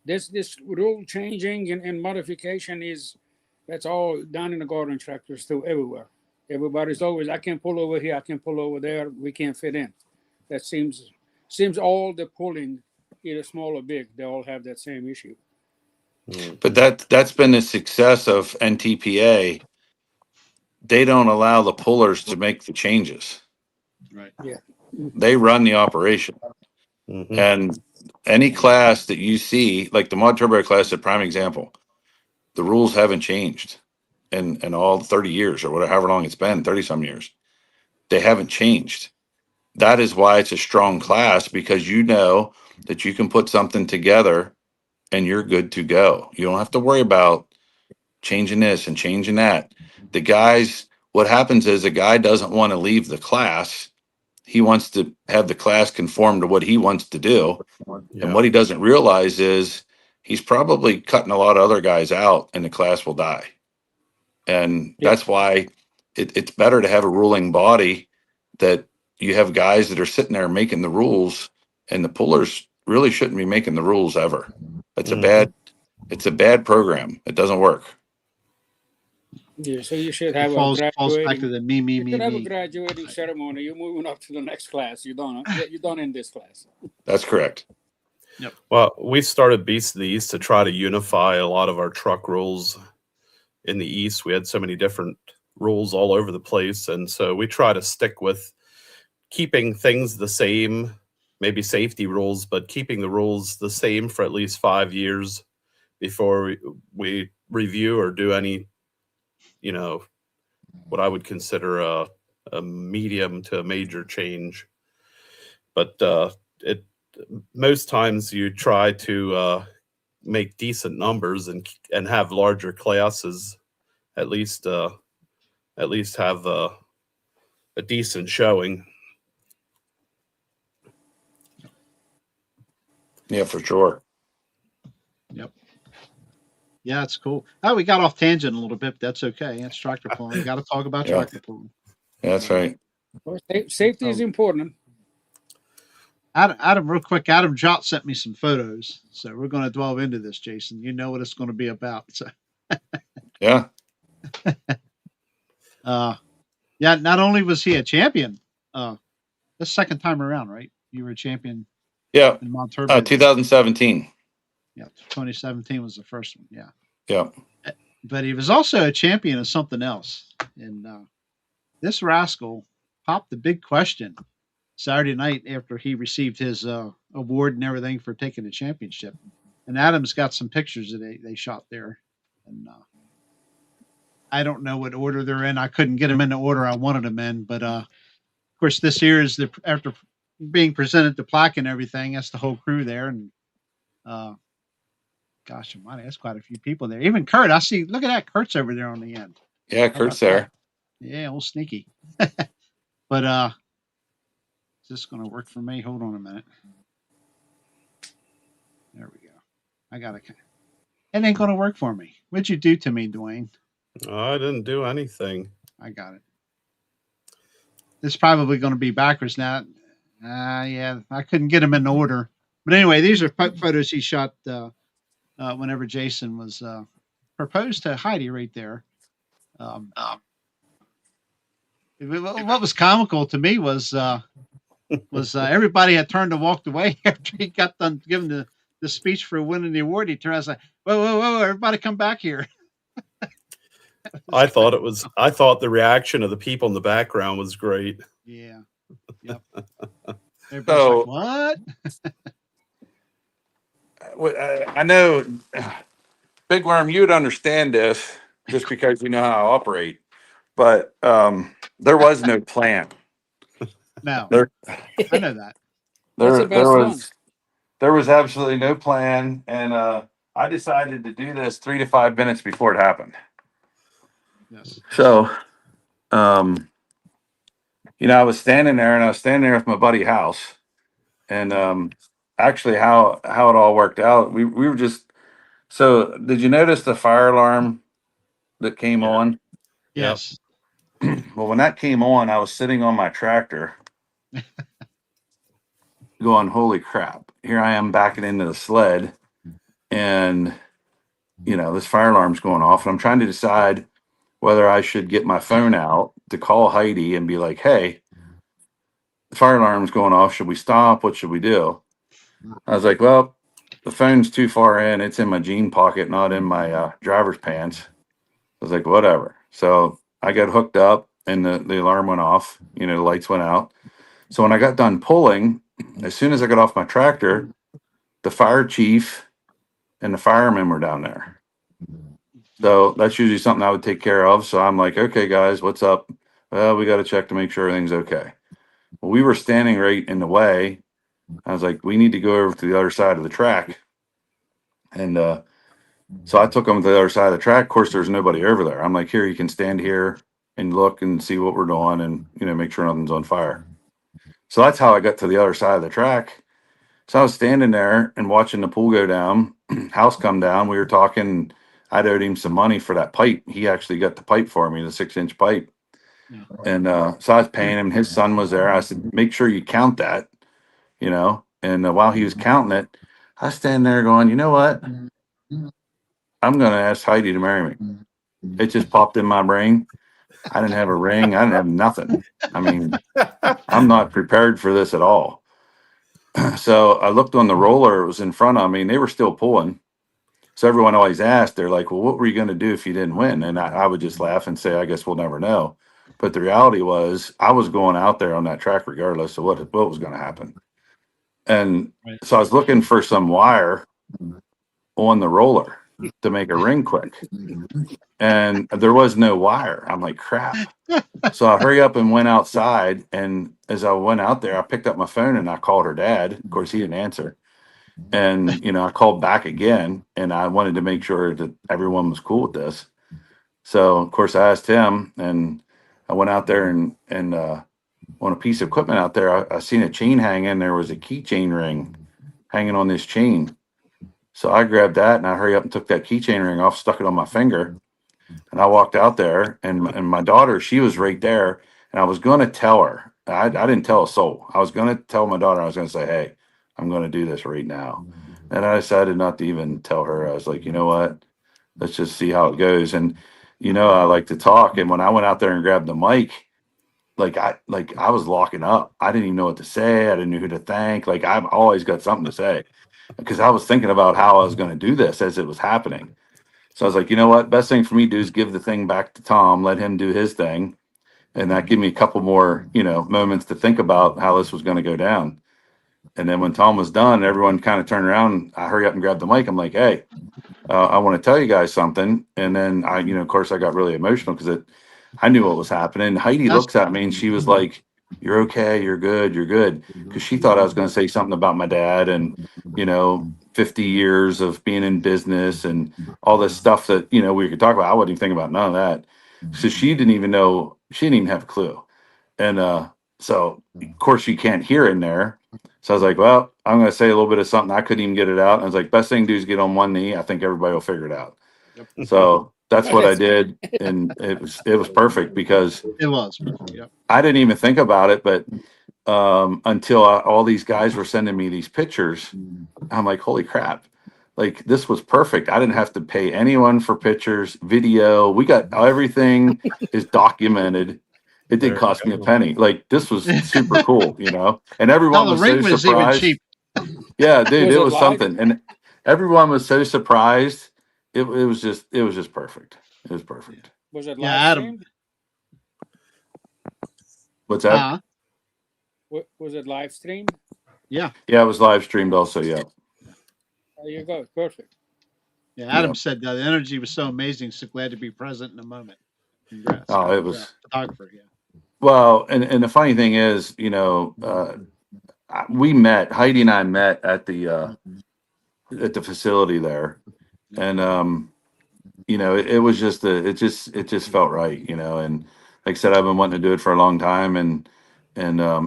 this rule changing and modification that's all down in the garden tractors too, everywhere. Everybody's always, I can pull over here, I can pull over there, we can't fit in. That seems all the pulling, either small or big, they all have that same issue. But that's been the success of NTPA. They don't allow the pullers to make the changes. Right. Yeah. They run the operation. Mhm. And any class that you see, like the mod turbo class, a prime example, the rules haven't changed in all 30 years or whatever, however long it's been, 30 some years. They haven't changed. That is why it's a strong class, because you know that you can put something together and you're good to go. You don't have to worry about changing this and changing that. The guys, what happens is a guy doesn't want to leave the class. He wants to have the class conform to what he wants to do. Yeah. And what he doesn't realize is he's probably cutting a lot of other guys out and the class will die. And that's why it's better to have a ruling body, that you have guys that are sitting there making the rules, and the pullers really shouldn't be making the rules ever. It's Mhm. a bad program. It doesn't work. Yeah, so you should It have a falls back to graduating. the me, You should have a me. graduating ceremony. You're moving up to the next class. You're done in this class. That's correct. Well, we started Beast of the East to try to unify a lot of our truck rules in the East. We had so many different rules all over the place. And so we try to stick with keeping things the same, maybe safety rules, but keeping the rules the same for at least 5 years before we review or do any, what I would consider a medium to a major change. But most times you try to make decent numbers and have larger classes, at least have a decent showing. Yeah, for sure. Yep. Yeah, it's cool. Oh, we got off tangent a little bit, but that's okay. It's tractor pulling. We got to talk about tractor pulling. Yeah, that's right. Well, safety is important. Adam, real quick. Adam Jott sent me some photos, so we're going to delve into this, Jason. You know what it's going to be about. So, Yeah. yeah. Not only was he a champion, the second time around, right? You were a champion Yeah. in Monturbo. 2017. Yeah, 2017 was the first one. Yeah. Yeah. But he was also a champion of something else, and this rascal popped the big question Saturday night after he received his award and everything for taking the championship. And Adam's got some pictures that they shot there. And I don't know what order they're in. I couldn't get them in the order I wanted them in. But of course, this year is after being presented the plaque and everything. That's the whole crew there. And gosh almighty, that's quite a few people there. Even Kurt, I see. Look at that. Kurt's over there on the end. Yeah, Kurt's there. Yeah, old sneaky. But is this going to work for me? Hold on a minute. There we go. I got it. It ain't going to work for me. What'd you do to me, Dwayne? I didn't do anything. I got it. It's probably going to be backwards now. Yeah, I couldn't get them in order. But anyway, these are photos he shot whenever Jason was proposed to Heidi right there. What was comical to me was everybody had turned and walked away after he got done giving the speech for winning the award. He turned around and said, whoa, everybody come back here. I thought the reaction of the people in the background was great. Yeah. Yep. Everybody's So, like, what? I know, Big Worm, you'd understand this just because you know how I operate, but there was no plan. No, There, I know that. That's the best there was absolutely no plan, and I decided to do this 3 to 5 minutes before it happened. Yes. So, I was standing there with my buddy House, and actually how it all worked out, we were just. So, did you notice the fire alarm that came Yeah. on? Yes. Well, when that came on, I was sitting on my tractor, going, "Holy crap! Here I am backing into the sled, and this fire alarm's going off, and I'm trying to decide whether I should get my phone out to call Heidi and be like, hey, the fire alarm's going off. Should we stop? What should we do?" I was like, well, the phone's too far in. It's in my jean pocket, not in my driver's pants. I was like, whatever. So I got hooked up, and the alarm went off. The lights went out. So when I got done pulling, as soon as I got off my tractor, the fire chief and the firemen were down there. So that's usually something I would take care of. So I'm like, okay, guys, what's up? Well, we got to check to make sure everything's okay. Well, we were standing right in the way. I was like, we need to go over to the other side of the track. And so I took them to the other side of the track. Of course, there's nobody over there. I'm like, here, you can stand here and look and see what we're doing and, make sure nothing's on fire. So that's how I got to the other side of the track. So I was standing there and watching the pool go down, House come down. We were talking. I'd owed him some money for that pipe. He actually got the pipe for me, the 6-inch pipe. Yeah. And so I was paying him. His son was there. I said, make sure you count that, And while he was counting it, I was standing there going, you know what? I'm going to ask Heidi to marry me. It just popped in my brain. I didn't have a ring. I didn't have nothing. I mean, I'm not prepared for this at all. So I looked on the roller. It was in front of me, and they were still pulling. So everyone always asked, they're like, well, what were you going to do if you didn't win? And I would just laugh and say, I guess we'll never know. But the reality was I was going out there on that track regardless of what was going to happen. And Right. so I was looking for some wire on the roller to make a ring quick. And there was no wire. I'm like, crap. So I hurry up and went outside. And as I went out there, I picked up my phone and I called her dad. Of course, he didn't answer. And, I called back again, and I wanted to make sure that everyone was cool with this. So, of course, I asked him, and I went out there and on a piece of equipment out there, I seen a chain hanging. There was a keychain ring hanging on this chain. So I grabbed that, and I hurry up and took that keychain ring off, stuck it on my finger, and I walked out there, and my daughter, she was right there, and I was going to tell her. I didn't tell a soul. I was going to tell my daughter, I was going to say, hey, I'm going to do this right now. And I decided not to even tell her. I was like, you know what? Let's just see how it goes. And, I like to talk. And when I went out there and grabbed the mic, I was locking up. I didn't even know what to say. I didn't know who to thank. Like, I've always got something to say because I was thinking about how I was going to do this as it was happening. So I was like, you know what? Best thing for me to do is give the thing back to Tom, let him do his thing. And that gave me a couple more, moments to think about how this was going to go down. And then when Tom was done, everyone kind of turned around. I hurry up and grabbed the mic. I'm like, hey, I want to tell you guys something. And then of course, I got really emotional because I knew what was happening. Heidi That's looks at me and she was like, you're okay. You're good. You're good. Because she thought I was going to say something about my dad and, 50 years of being in business and all this stuff that, we could talk about. I wasn't even thinking about none of that. So she didn't even know, she didn't even have a clue. And so, of course, you can't hear in there. So I was like, well, I'm going to say a little bit of something. I couldn't even get it out. And I was like, best thing to do is get on one knee. I think everybody will figure it out. So that's what I did. And it was perfect because it was perfect. Yep. I didn't even think about it. But until all these guys were sending me these pictures, I'm like, holy crap. Like, this was perfect. I didn't have to pay anyone for pictures, video. We got everything is documented. It didn't cost me a penny. Like, this was super cool, and everyone the was ring so was even surprised. cheap. Yeah, dude, Was it it was live? something. And everyone was so surprised. It was just perfect. It was perfect. Was it Yeah, live Adam. streamed? What's that? Was it live streamed? Yeah. Yeah, it was live streamed also. Yeah. There you go. Perfect. Yeah, Adam Yeah. said the energy was so amazing. So glad to be present in the moment. Congrats. Oh, it was. Photographer. Yeah. Well, and the funny thing is, we met, Heidi and I met at the facility there, and it was just it just felt right, and like I said, I've been wanting to do it for a long time, and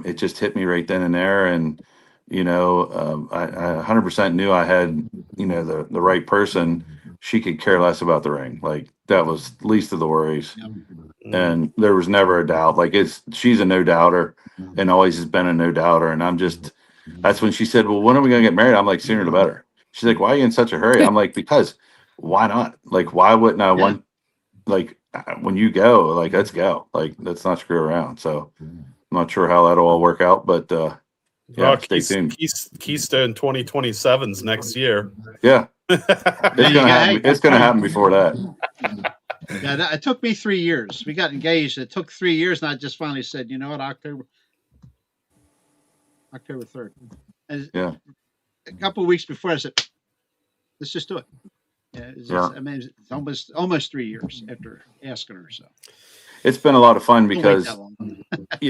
it just hit me right then and there, and I 100% knew I had the right person. She could care less about the ring, like that was least of the worries. Yep. And there was never a doubt. Like, she's a no doubter and always has been a no doubter. And that's when she said, well, when are we going to get married? I'm like, sooner the better. She's like, why are you in such a hurry? I'm like, because why not? Like, why wouldn't I want, like, when you go, like, let's go, like, let's not screw around. So I'm not sure how that'll all work out, but yeah, stay tuned. Keystone 2027's next year. Yeah. It's going to happen. It's going to happen before that. Yeah, it took me 3 years. We got engaged. It took 3 years, and I just finally said, you know what, October 3rd. And Yeah. A couple of weeks before, I said, let's just do it. Yeah, I mean, it's almost 3 years after asking her. So it's been a lot of fun because it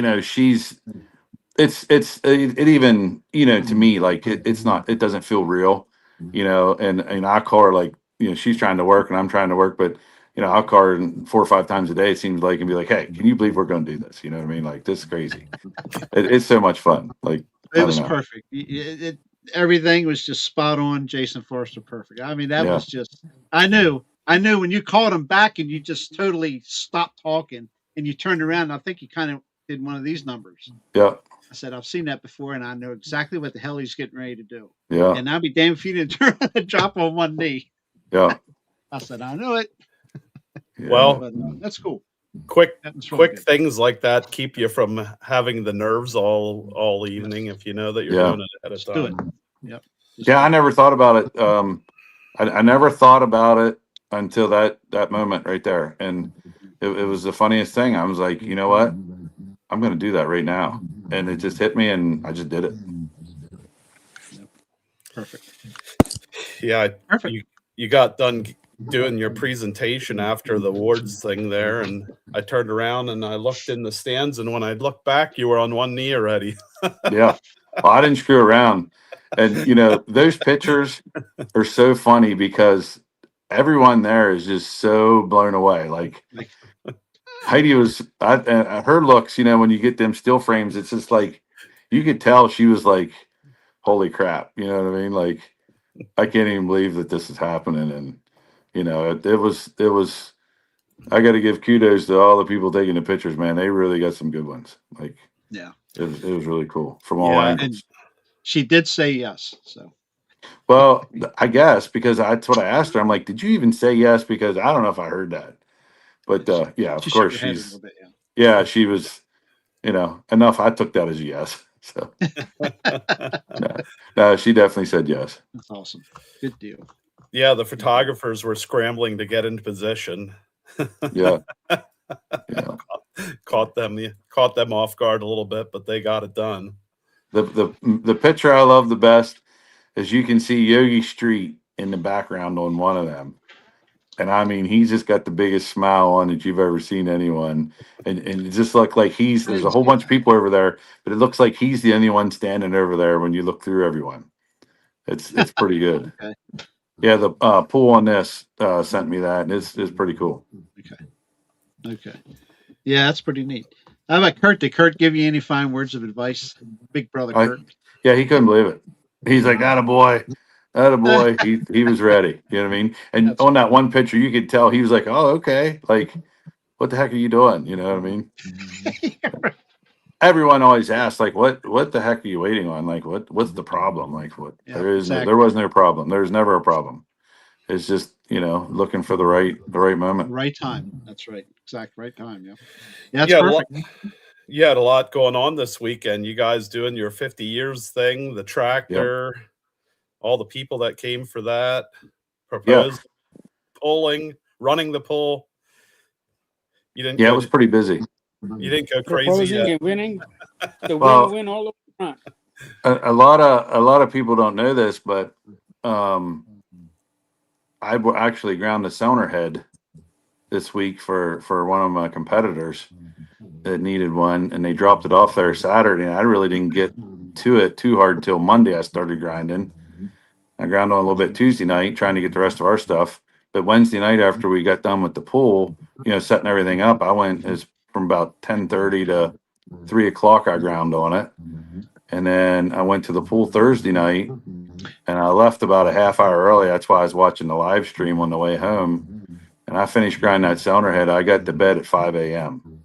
even to me, like, it doesn't feel real, and I call her, like, she's trying to work and I'm trying to work, but I'll call her 4 or 5 times a day, it seems like, and be like, hey, can you believe we're going to do this? You know what I mean? Like, this is crazy. It's so much fun. Like, it was perfect. Everything was just spot on. Jason Forrester, perfect. I mean, that was just, I knew when you called him back and you just totally stopped talking and you turned around. I think you kind of did one of these numbers. Yeah. I said, I've seen that before, and I know exactly what the hell he's getting ready to do. Yeah. And I'll be damned if he didn't turn around and drop on one knee. Yeah. I said, I know it. Yeah. Well, But, that's cool. Quick really things like that keep you from having the nerves all evening if you know that you're doing it ahead of time. Do it. Yep. I never thought about it. I never thought about it until that moment right there, and it was the funniest thing. I was like, you know what? I'm going to do that right now, and it just hit me, and I just did it. Yep. Perfect. Yeah, perfect. You got done doing your presentation after the awards thing there, and I turned around and I looked in the stands, and when I looked back, you were on one knee already. Yeah. Well, I didn't screw around. And those pictures are so funny because everyone there is just so blown away. Like, Heidi was, her looks, when you get them still frames, it's just like, you could tell she was like, holy crap. You know what I mean? Like, I can't even believe that this is happening. And, it was, I got to give kudos to all the people taking the pictures, man. They really got some good ones. Like, Yeah. It was really cool from all Yeah, angles. And she did say yes. So Well, I guess because that's what I asked her. I'm like, did you even say yes? Because I don't know if I heard that. But yeah, of she shook course her head a little bit. yeah, she was, enough. I took that as a yes. So no, she definitely said yes. That's awesome. Good deal. yeah. The photographers were scrambling to get into position. Yeah. Yeah. caught them off guard a little bit, but they got it done. The picture I love the best is you can see Yogi Street in the background on one of them. And I mean, he's just got the biggest smile on that you've ever seen anyone. And it just looked like there's a whole bunch of people over there, but it looks like he's the only one standing over there when you look through everyone. It's pretty good. Okay. Yeah, the pool on this sent me that, and it's pretty cool. Okay. Yeah, that's pretty neat. How about Kurt? Did Kurt give you any fine words of advice? Big brother Kurt. Yeah, he couldn't believe it. He's like, attaboy. He was ready. You know what I mean? And That's on that one picture, you could tell he was like, oh, okay. Like, what the heck are you doing? You know what I mean? Everyone always asks, like, what the heck are you waiting on? Like, what's the problem? Like, what? Yeah, there exactly. was no problem. There's never a problem. It's just, looking for the right moment. Right time. That's right. Exact right time. Yeah. Yeah, that's Yeah, perfect. You had a lot going on this weekend. You guys doing your 50 years thing, the tractor, all the people that came for that, proposed pulling, running the pull. You didn't. Yeah, it was pretty busy. You didn't go crazy Proposing yet. and winning. The Well, win all over the front. a lot of people don't know this, but I actually ground the sonar head this week for one of my competitors that needed one, and they dropped it off there Saturday. And I really didn't get to it too hard until Monday. I started grinding. I ground on a little bit Tuesday night, trying to get the rest of our stuff. But Wednesday night, after we got done with the pool, setting everything up, I went from about 10:30 to 3:00. I ground on it, and then I went to the pool Thursday night, and I left about a half hour early. That's why I was watching the live stream on the way home. And I finished grinding that sonar head. I got to bed at 5 a.m.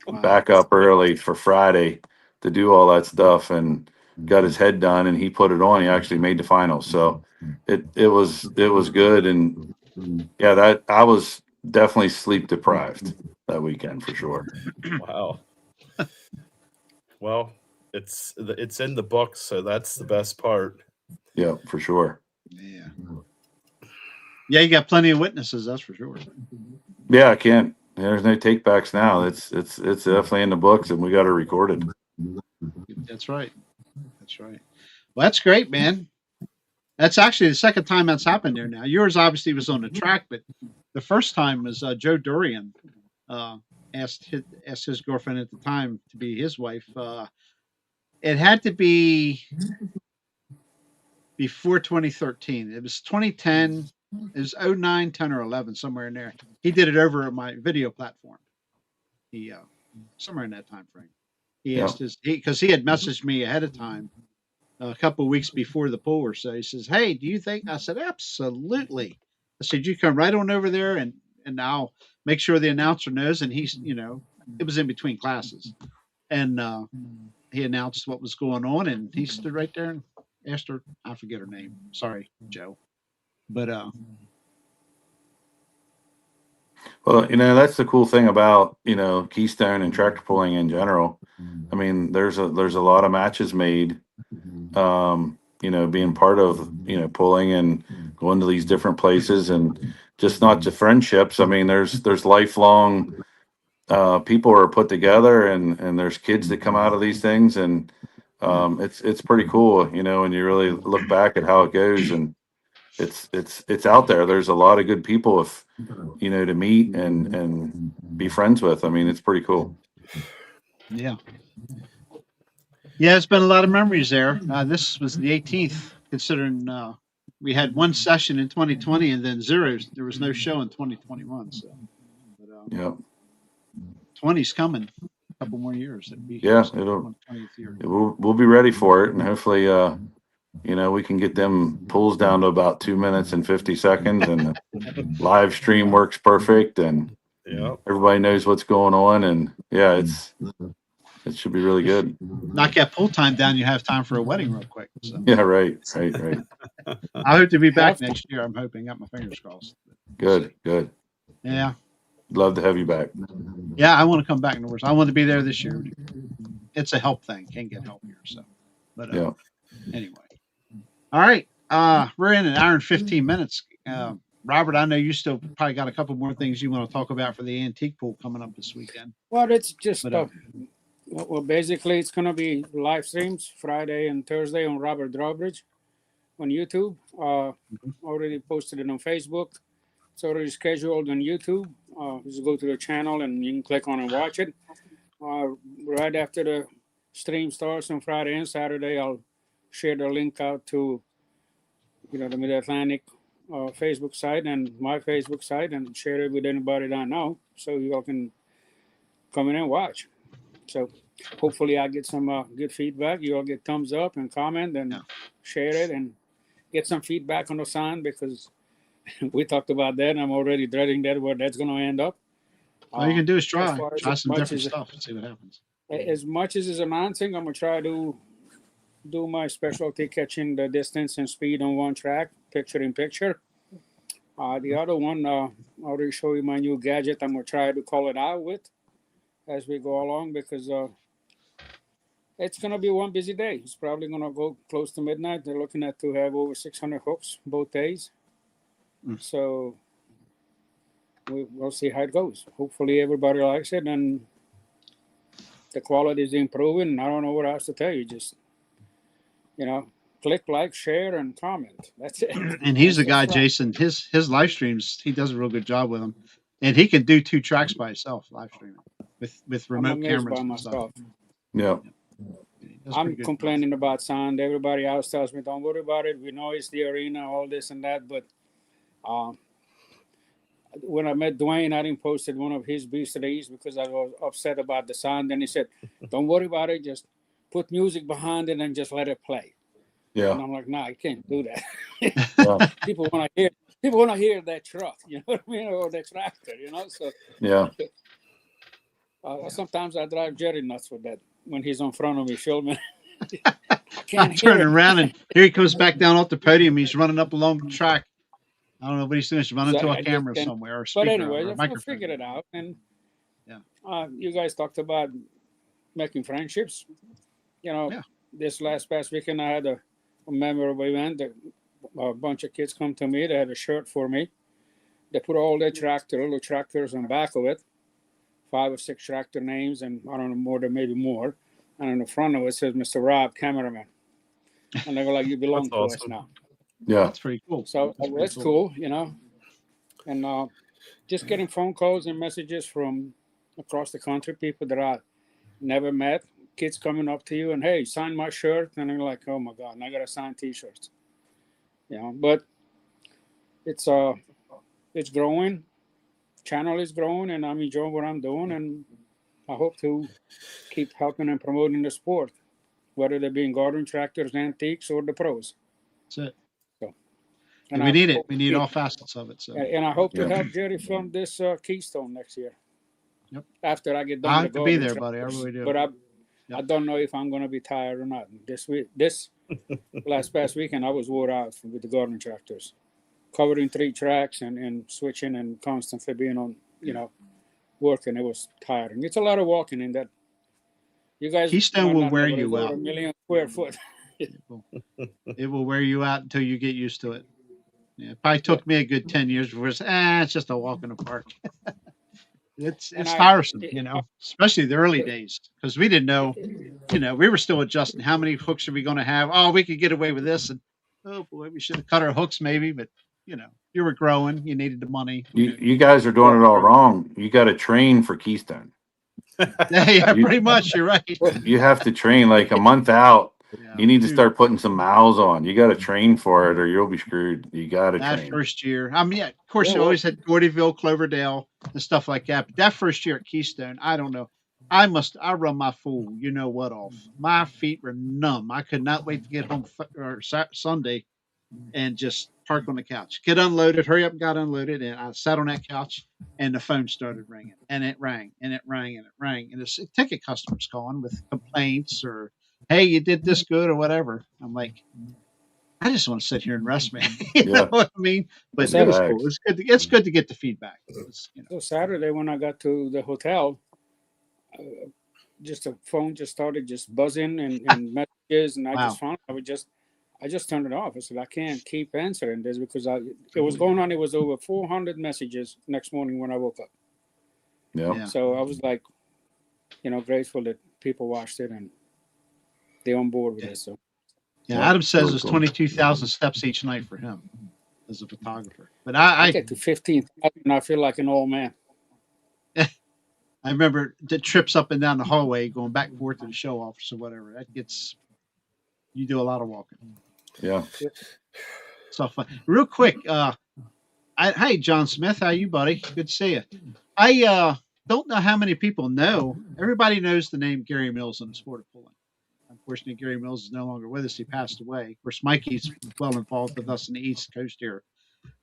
Wow. Back up early for Friday to do all that stuff, and got his head done, and he put it on. He actually made the finals. So it was good. And yeah, that I was definitely sleep deprived that weekend for sure. Wow. Well, it's in the books, so that's the best part. Yeah, for sure. Yeah. Yeah, you got plenty of witnesses, that's for sure. Yeah, I can't. There's no takebacks now. It's definitely in the books, and we got it recorded. That's right. That's right. Well, that's great, man. That's actually the second time that's happened there now. Yours obviously was on the track, but the first time was Joe Dorian asked his girlfriend at the time to be his wife. It had to be before 2013. It was 2010. It was 09, 10, or 11, somewhere in there. He did it over at my video platform. He somewhere in that time frame. He asked because he had messaged me ahead of time, a couple of weeks before the pool or so. He says, "Hey, do you think?" I said, "Absolutely." I said, "You come right on over there, and I'll make sure the announcer knows." And he's, it was in between classes, and he announced what was going on, and he stood right there and asked her. I forget her name. Sorry, Joe, but Well, that's the cool thing about, Keystone and tractor pulling in general. I mean, there's a lot of matches made, being part of, pulling and going to these different places, and just not just friendships. I mean, there's lifelong people are put together, and there's kids that come out of these things, and it's pretty cool, when you really look back at how it goes, and it's out there. There's a lot of good people to meet and be friends with. I mean, it's pretty cool. yeah, it's been a lot of memories there. This was the 18th, considering we had one session in 2020 and then zeros. There was no show in 2021. So, but, Yeah. 20's coming. A couple more years. It'll be we'll be ready for it, and hopefully, we can get them pulls down to about 2 minutes and 50 seconds, and the live stream works perfect, and everybody knows what's going on, and It should be really good. Knock that pull time down, you have time for a wedding real quick. So Yeah, right. I hope to be back Have to. next year. I'm hoping. Got my fingers crossed. Good. Yeah. Love to have you back. Yeah, I want to come back in the worst. I want to be there this year. It's a help thing. Can't get help here. So, but Yeah. anyway. All right. We're in an hour and 15 minutes. Robert, I know you still probably got a couple more things you want to talk about for the antique pool coming up this weekend. Well, it's just But, well, basically, it's gonna be live streams Friday and Thursday on Robert Drawbridge on YouTube. Already posted it on Facebook. It's already scheduled on YouTube. Just go to the channel and you can click on and watch it. Right after the stream starts on Friday and Saturday, I'll share the link out to the Mid Atlantic Facebook site and my Facebook site and share it with anybody that I know, so you all can come in and watch. So hopefully I get some good feedback. You all get thumbs up and comment and share it and get some feedback on the sign, because we talked about that and I'm already dreading that where that's going to end up. All you can do is try as some much different as- stuff and see what happens. As much as it's announcing, I'm going to try to do my specialty, catching the distance and speed on one track, picture in picture. The other one, I'll already show you my new gadget. I'm going to try to call it out with as we go along, because it's going to be one busy day. It's probably going to go close to midnight. They're looking at to have over 600 hooks both days. So we'll see how it goes. Hopefully everybody likes it and the quality is improving. I don't know what else to tell you. Just, click, like, share, and comment. That's it. And he's the guy, Jason. His live streams, he does a real good job with them, and he can do 2 tracks by himself live streaming with remote cameras and stuff. Yeah. I'm complaining about sound. Everybody else tells me, don't worry about it. We know it's the arena, all this and that. But when I met Dwayne, I didn't posted one of his Beast of the East because I was upset about the sound. And he said, don't worry about it. Just put music behind it and just let it play. Yeah. And I'm like, nah, I can't do that. People want to hear that truck, you know what I mean, or that tractor, So yeah. Sometimes I drive Jerry nuts with that when he's in front of me filming. I'm turning around and here he comes back down off the podium. He's running up along the track. I don't know what he's doing. He's running to a camera somewhere or speaker. But anyway, or I figured it out. And you guys talked about making friendships. This past weekend I had a memorable event. A bunch of kids come to me. They had a shirt for me. They put all their little tractors on the back of it, 5 or 6 tractor names, and I don't know, maybe more. And on the front of it says Mr. Rob, cameraman. And they go like, you belong to us now. Yeah. That's pretty cool. So that's cool, And just getting phone calls and messages from across the country, people that I never met, kids coming up to you and, hey, sign my shirt. And I'm like, oh my God, and I got to sign T-shirts. But it's growing. Channel is growing, and I'm enjoying what I'm doing. And I hope to keep helping and promoting the sport, whether they're being garden tractors, antiques, or the pros. That's it. So, and we need it. We need all facets of it. So, and I hope to help Jerry film this Keystone next year. Yep. After I get done, I have to be there, buddy. I really do. But I don't know if I'm going to be tired or not. This past weekend, I was wore out with the garden tractors, covering 3 tracks and switching and constantly being on, working. It was tiring. It's a lot of walking in that. You guys, Keystone will wear you out. 1 million square foot. It will wear you out until you get used to it. Yeah, it probably took me a good 10 years before it's just a walk in the park. It's tiresome, especially the early days, because we didn't know, we were still adjusting. How many hooks are we going to have? Oh, we could get away with this. And oh boy, we should have cut our hooks maybe, but you were growing, you needed the money. You guys are doing it all wrong. You got to train for Keystone. Yeah, pretty much. You're right. You have to train like a month out. Yeah, you need to start putting some miles on. You got to train for it, or you'll be screwed. You got to train. That first year, of course, you always had Gordyville, Cloverdale, and stuff like that. But that first year at Keystone, I don't know. I run my fool, off. My feet were numb. I could not wait to get home Sunday and just park on the couch, get unloaded, hurry up and got unloaded. And I sat on that couch and the phone started ringing and it rang and it rang and it rang. And it's ticket customers calling with complaints or, hey, you did this good or whatever. I'm like, I just want to sit here and rest, man. You know what I mean? But it was cool. It's good. It's good to get the feedback. So Saturday when I got to the hotel, just the phone just started just buzzing and messages, and I just found I just turned it off. I said I can't keep answering this because it was going on. It was over 400 messages next morning when I woke up. Yeah. So I was like, grateful that people watched it and they're on board with it. So. Yeah, Adam says it's 22,000 steps each night for him as a photographer. But I get to 15,000 and I feel like an old man. I remember the trips up and down the hallway going back and forth to the show office or whatever. You do a lot of walking. Yeah. So fun. Real quick, hey, John Smith, how you, buddy? Good to see you. I don't know how many people know. Everybody knows the name Gary Mills in the sport of pulling. Unfortunately, Gary Mills is no longer with us. He passed away. Of course, Mikey's well involved with us in the East Coast here.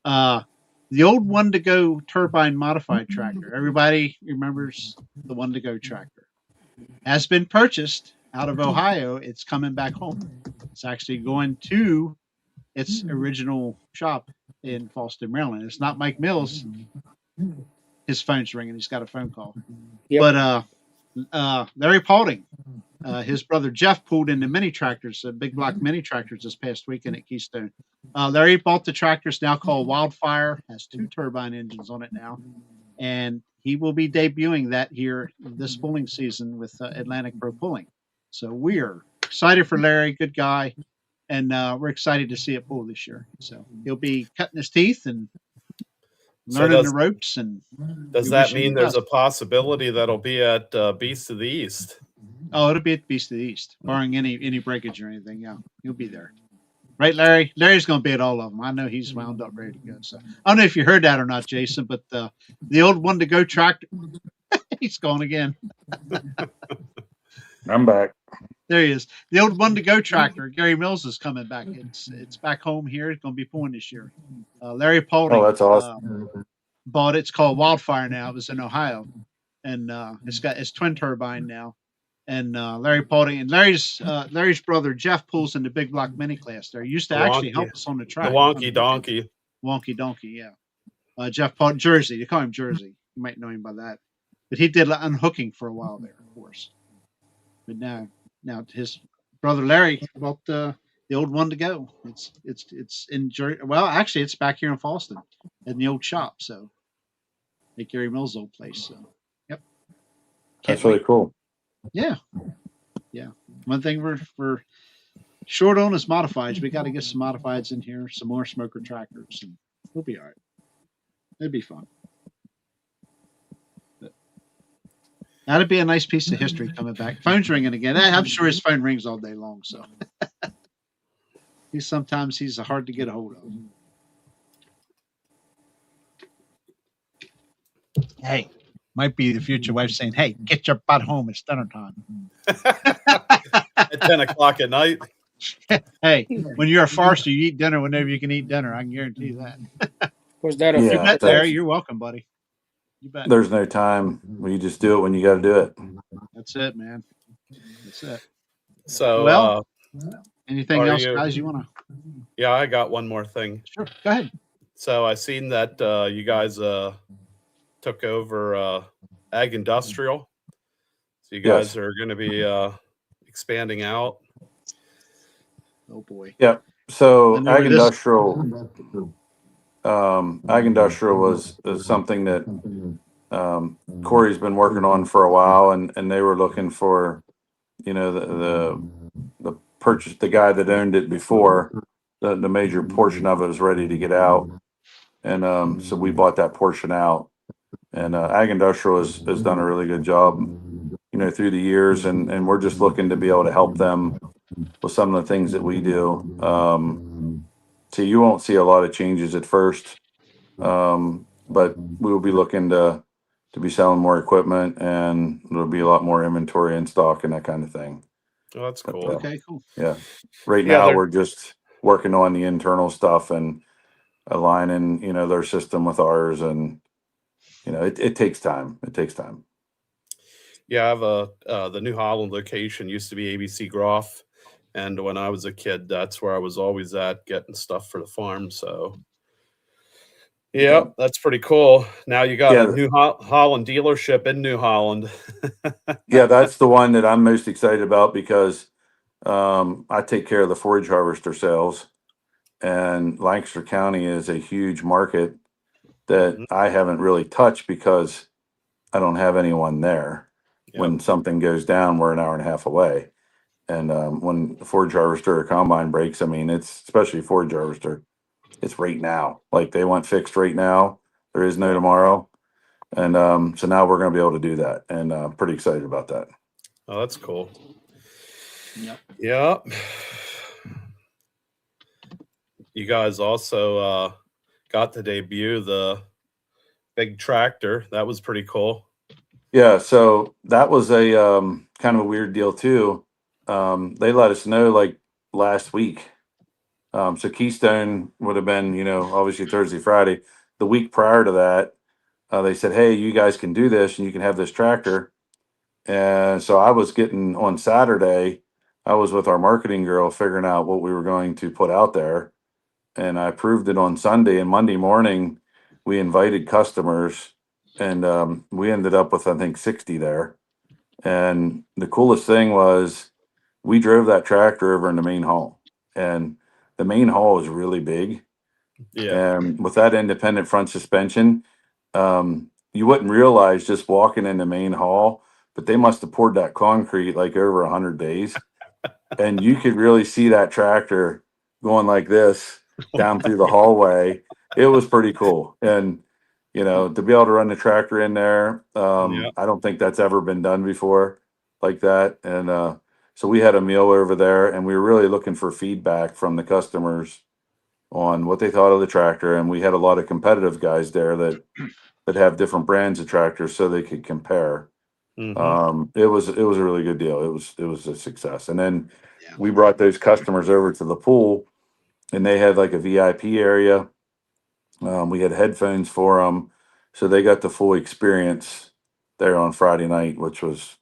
The old One to Go turbine modified tractor. Everybody remembers the One to Go tractor. Has been purchased out of Ohio. It's coming back home. It's actually going to its original shop in Fallston, Maryland. It's not Mike Mills. His phone's ringing. He's got a phone call. Yep. But Larry Paulding, his brother Jeff pulled in the mini tractors, big block mini tractors this past weekend at Keystone. Larry bought the tractors now called Wildfire, has 2 turbine engines on it now, and he will be debuting that here this pulling season with Atlantic Pro Pulling. So we are excited for Larry, good guy, and we're excited to see it pull this year. So he'll be cutting his teeth and learning the ropes. And does that mean there's a possibility that'll be at Beast of the East? Oh, it'll be at Beast of the East, barring any breakage or anything. Yeah, he'll be there. Right, Larry? Larry's going to be at all of them. I know he's wound up ready to go. So I don't know if you heard that or not, Jason, but the old One to Go tractor, he's gone again. I'm back. There he is. The old One to Go tractor, Gary Mills, is coming back. It's back home here. It's going to be pulling this year. Larry Paulding. Oh, that's awesome. Bought it. It's called Wildfire now. It was in Ohio, and it's twin turbine now. And Larry Paulding and Larry's brother Jeff pulls in the big block mini class there. He used to actually help us on the track. The Wonky Donkey. Wonky Donkey, yeah. Jeff Paulding, Jersey. They call him Jersey. You might know him by that. But he did unhooking for a while there, of course. But now his brother Larry bought the old One to Go. It's in Jersey. Well, actually, it's back here in Fallston in the old shop. So, at Gary Mills' old place. So, yep. That's really cool. Yeah. One thing we're short on is modifieds. We got to get some modifieds in here, some more smoker tractors, and we'll be all right. It'd be fun. But that'd be a nice piece of history coming back. Phone's ringing again. I'm sure his phone rings all day long. So sometimes he's hard to get a hold of. Hey. Might be the future wife saying, "Hey, get your butt home. It's dinner time." At 10 o'clock at night. Hey, when you're a Forester, you eat dinner whenever you can eat dinner. I can guarantee you that. Was that you bet, Larry? You're welcome, buddy. You bet. There's no time. You just do it when you got to do it. That's it, man. That's it. So, anything else, guys? You want to? Yeah, I got one more thing. Sure, go ahead. So I seen that you guys took over Ag Industrial. So you guys are going to be expanding out. Oh boy. Yeah. So Ag Industrial was something that Corey's been working on for a while, and they were looking for, the purchase, the guy that owned it before, the major portion of it was ready to get out. And so we bought that portion out. And Ag Industrial has done a really good job, through the years, and we're just looking to be able to help them with some of the things that we do. So you won't see a lot of changes at first, but we will be looking to be selling more equipment, and there'll be a lot more inventory in stock and that kind of thing. Oh, that's cool. Okay, cool. Yeah. Right now we're just working on the internal stuff, and aligning, their system with ours, and it takes time. It takes time. Yeah, I have the New Holland location used to be ABC Groff, and when I was a kid, that's where I was always at getting stuff for the farm. So, yeah, that's pretty cool. Now you got a New Holland dealership in New Holland. Yeah, that's the one that I'm most excited about because I take care of the forage harvester sales, and Lancaster County is a huge market that I haven't really touched because I don't have anyone there. When something goes down, we're an hour and a half away. And when the forage harvester or combine breaks, I mean, it's especially forage harvester, it's right now. Like they want fixed right now. There is no tomorrow. And so now we're going to be able to do that. And pretty excited about that. Oh, that's cool. Yep. Yeah. You guys also got to debut the big tractor. That was pretty cool. Yeah, so that was a kind of a weird deal too. They let us know like last week. So Keystone would have been, obviously Thursday, Friday. The week prior to that, they said, "Hey, you guys can do this, and you can have this tractor." And so I was getting on Saturday. I was with our marketing girl figuring out what we were going to put out there, and I approved it on Sunday. And Monday morning, we invited customers, and we ended up with I think 60 there. And the coolest thing was we drove that tractor over in the main hall, and the main hall is really big. Yeah. And with that independent front suspension, you wouldn't realize just walking in the main hall, but they must have poured that concrete like over 100 days. And you could really see that tractor going like this down through the hallway. It was pretty cool. And, to be able to run the tractor in there, I don't think that's ever been done before like that. And so we had a meal over there, and we were really looking for feedback from the customers on what they thought of the tractor. And we had a lot of competitive guys there that have different brands of tractors so they could compare. It was a really good deal. It was a success. And then we brought those customers over to the pool, and they had like a VIP area. We had headphones for them, so they got the full experience there on Friday night, which was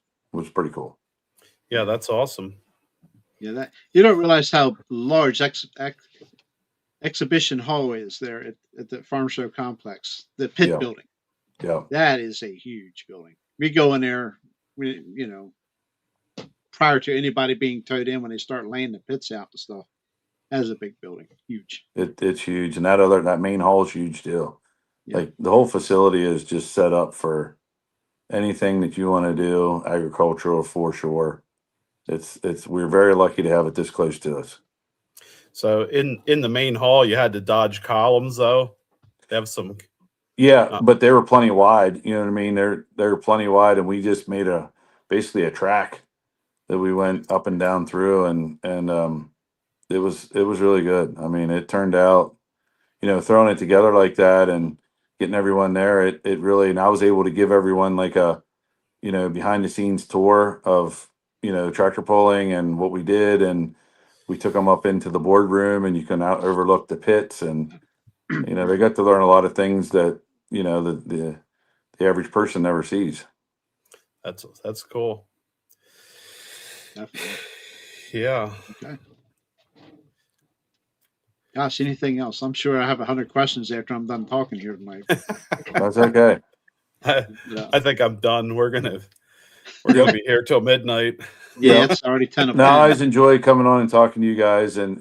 pretty cool. Yeah, that's awesome. Yeah, that you don't realize how large exhibition hall is there at the farm show complex, the pit building. Yeah, that is a huge building. We go in there, prior to anybody being towed in when they start laying the pits out and stuff. That is a big building, huge. It's huge, and that main hall is huge too. Yeah. Like the whole facility is just set up for anything that you want to do, agricultural, foreshore. We're very lucky to have it this close to us. So in the main hall, you had to dodge columns though. They have some. Yeah, but they were plenty wide. You know what I mean? They're plenty wide, and we just made basically a track that we went up and down through, and it was really good. I mean, it turned out, throwing it together like that and getting everyone there, it really, and I was able to give everyone like a, behind the scenes tour of, tractor pulling and what we did. And we took them up into the boardroom, and you can overlook the pits, and, they got to learn a lot of things that, the average person never sees. That's cool. Definitely. Yeah. Okay. Gosh, anything else? I'm sure I have 100 questions after I'm done talking here tonight. That's okay. I think I'm done. We're gonna be here till midnight. Yeah, it's already 10 No, I o'clock. always enjoy coming on and talking to you guys, and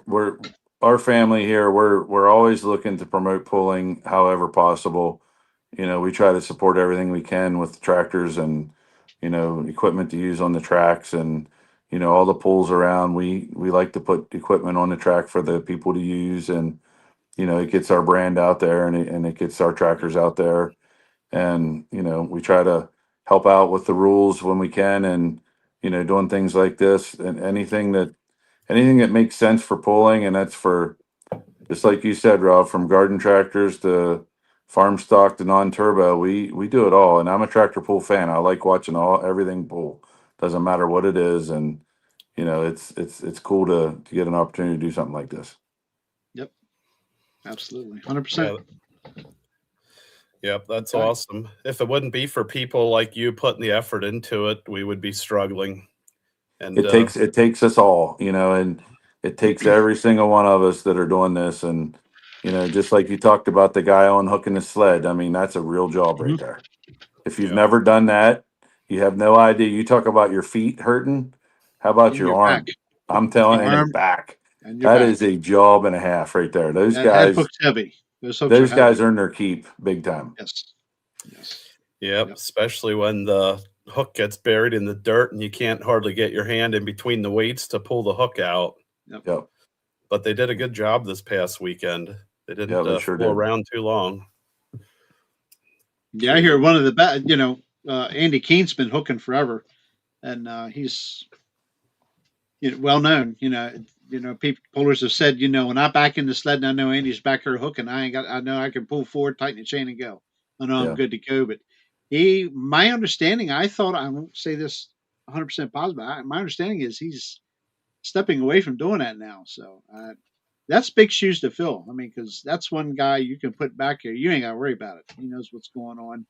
we're our family here. We're always looking to promote pulling however possible. We try to support everything we can with tractors and equipment to use on the tracks, and all the pulls around. We like to put equipment on the track for the people to use, and it gets our brand out there, and it gets our tractors out there, and we try to help out with the rules when we can, and doing things like this, and anything that makes sense for pulling. And that's for, just like you said, Rob, from garden tractors to farm stock to non-turbo, we do it all. And I'm a tractor pull fan. I like watching everything pull. Doesn't matter what it is. And it's cool to get an opportunity to do something like this. Yep. Absolutely. 100%. Yep, that's Okay. awesome. If it wouldn't be for people like you putting the effort into it, we would be struggling. And It takes us all, and it takes every single one of us that are doing this. And, just like you talked about the guy on hooking the sled, I mean, that's a real job right Mhm. there. If you've Yeah. never done that, you have no idea. You talk about your feet hurting. How about And your your arm? back. I'm telling Your you, arm back. and your That back. is a job and a half right there. Those That head guys, hook's heavy. Those hooks are those heavy. guys earn their keep big time. Yes. Yes. Yep, Yep. especially when the hook gets buried in the dirt and you can't hardly get your hand in between the weights to pull the hook out. Yep. But they did a good job this past weekend. They didn't Yeah, they sure fool did. around too long. Yeah, I hear one of the best. Andy Keene's been hooking forever, and he's well known. People pullers have said, when I back in the sled and I know Andy's back here hooking, I know I can pull forward, tighten the chain, and go. I know Yeah. I'm good to go. But my understanding, I won't say this 100% positive. My understanding is he's stepping away from doing that now. So that's big shoes to fill. I mean, because that's one guy you can put back here. You ain't got to worry about it. He knows what's going on.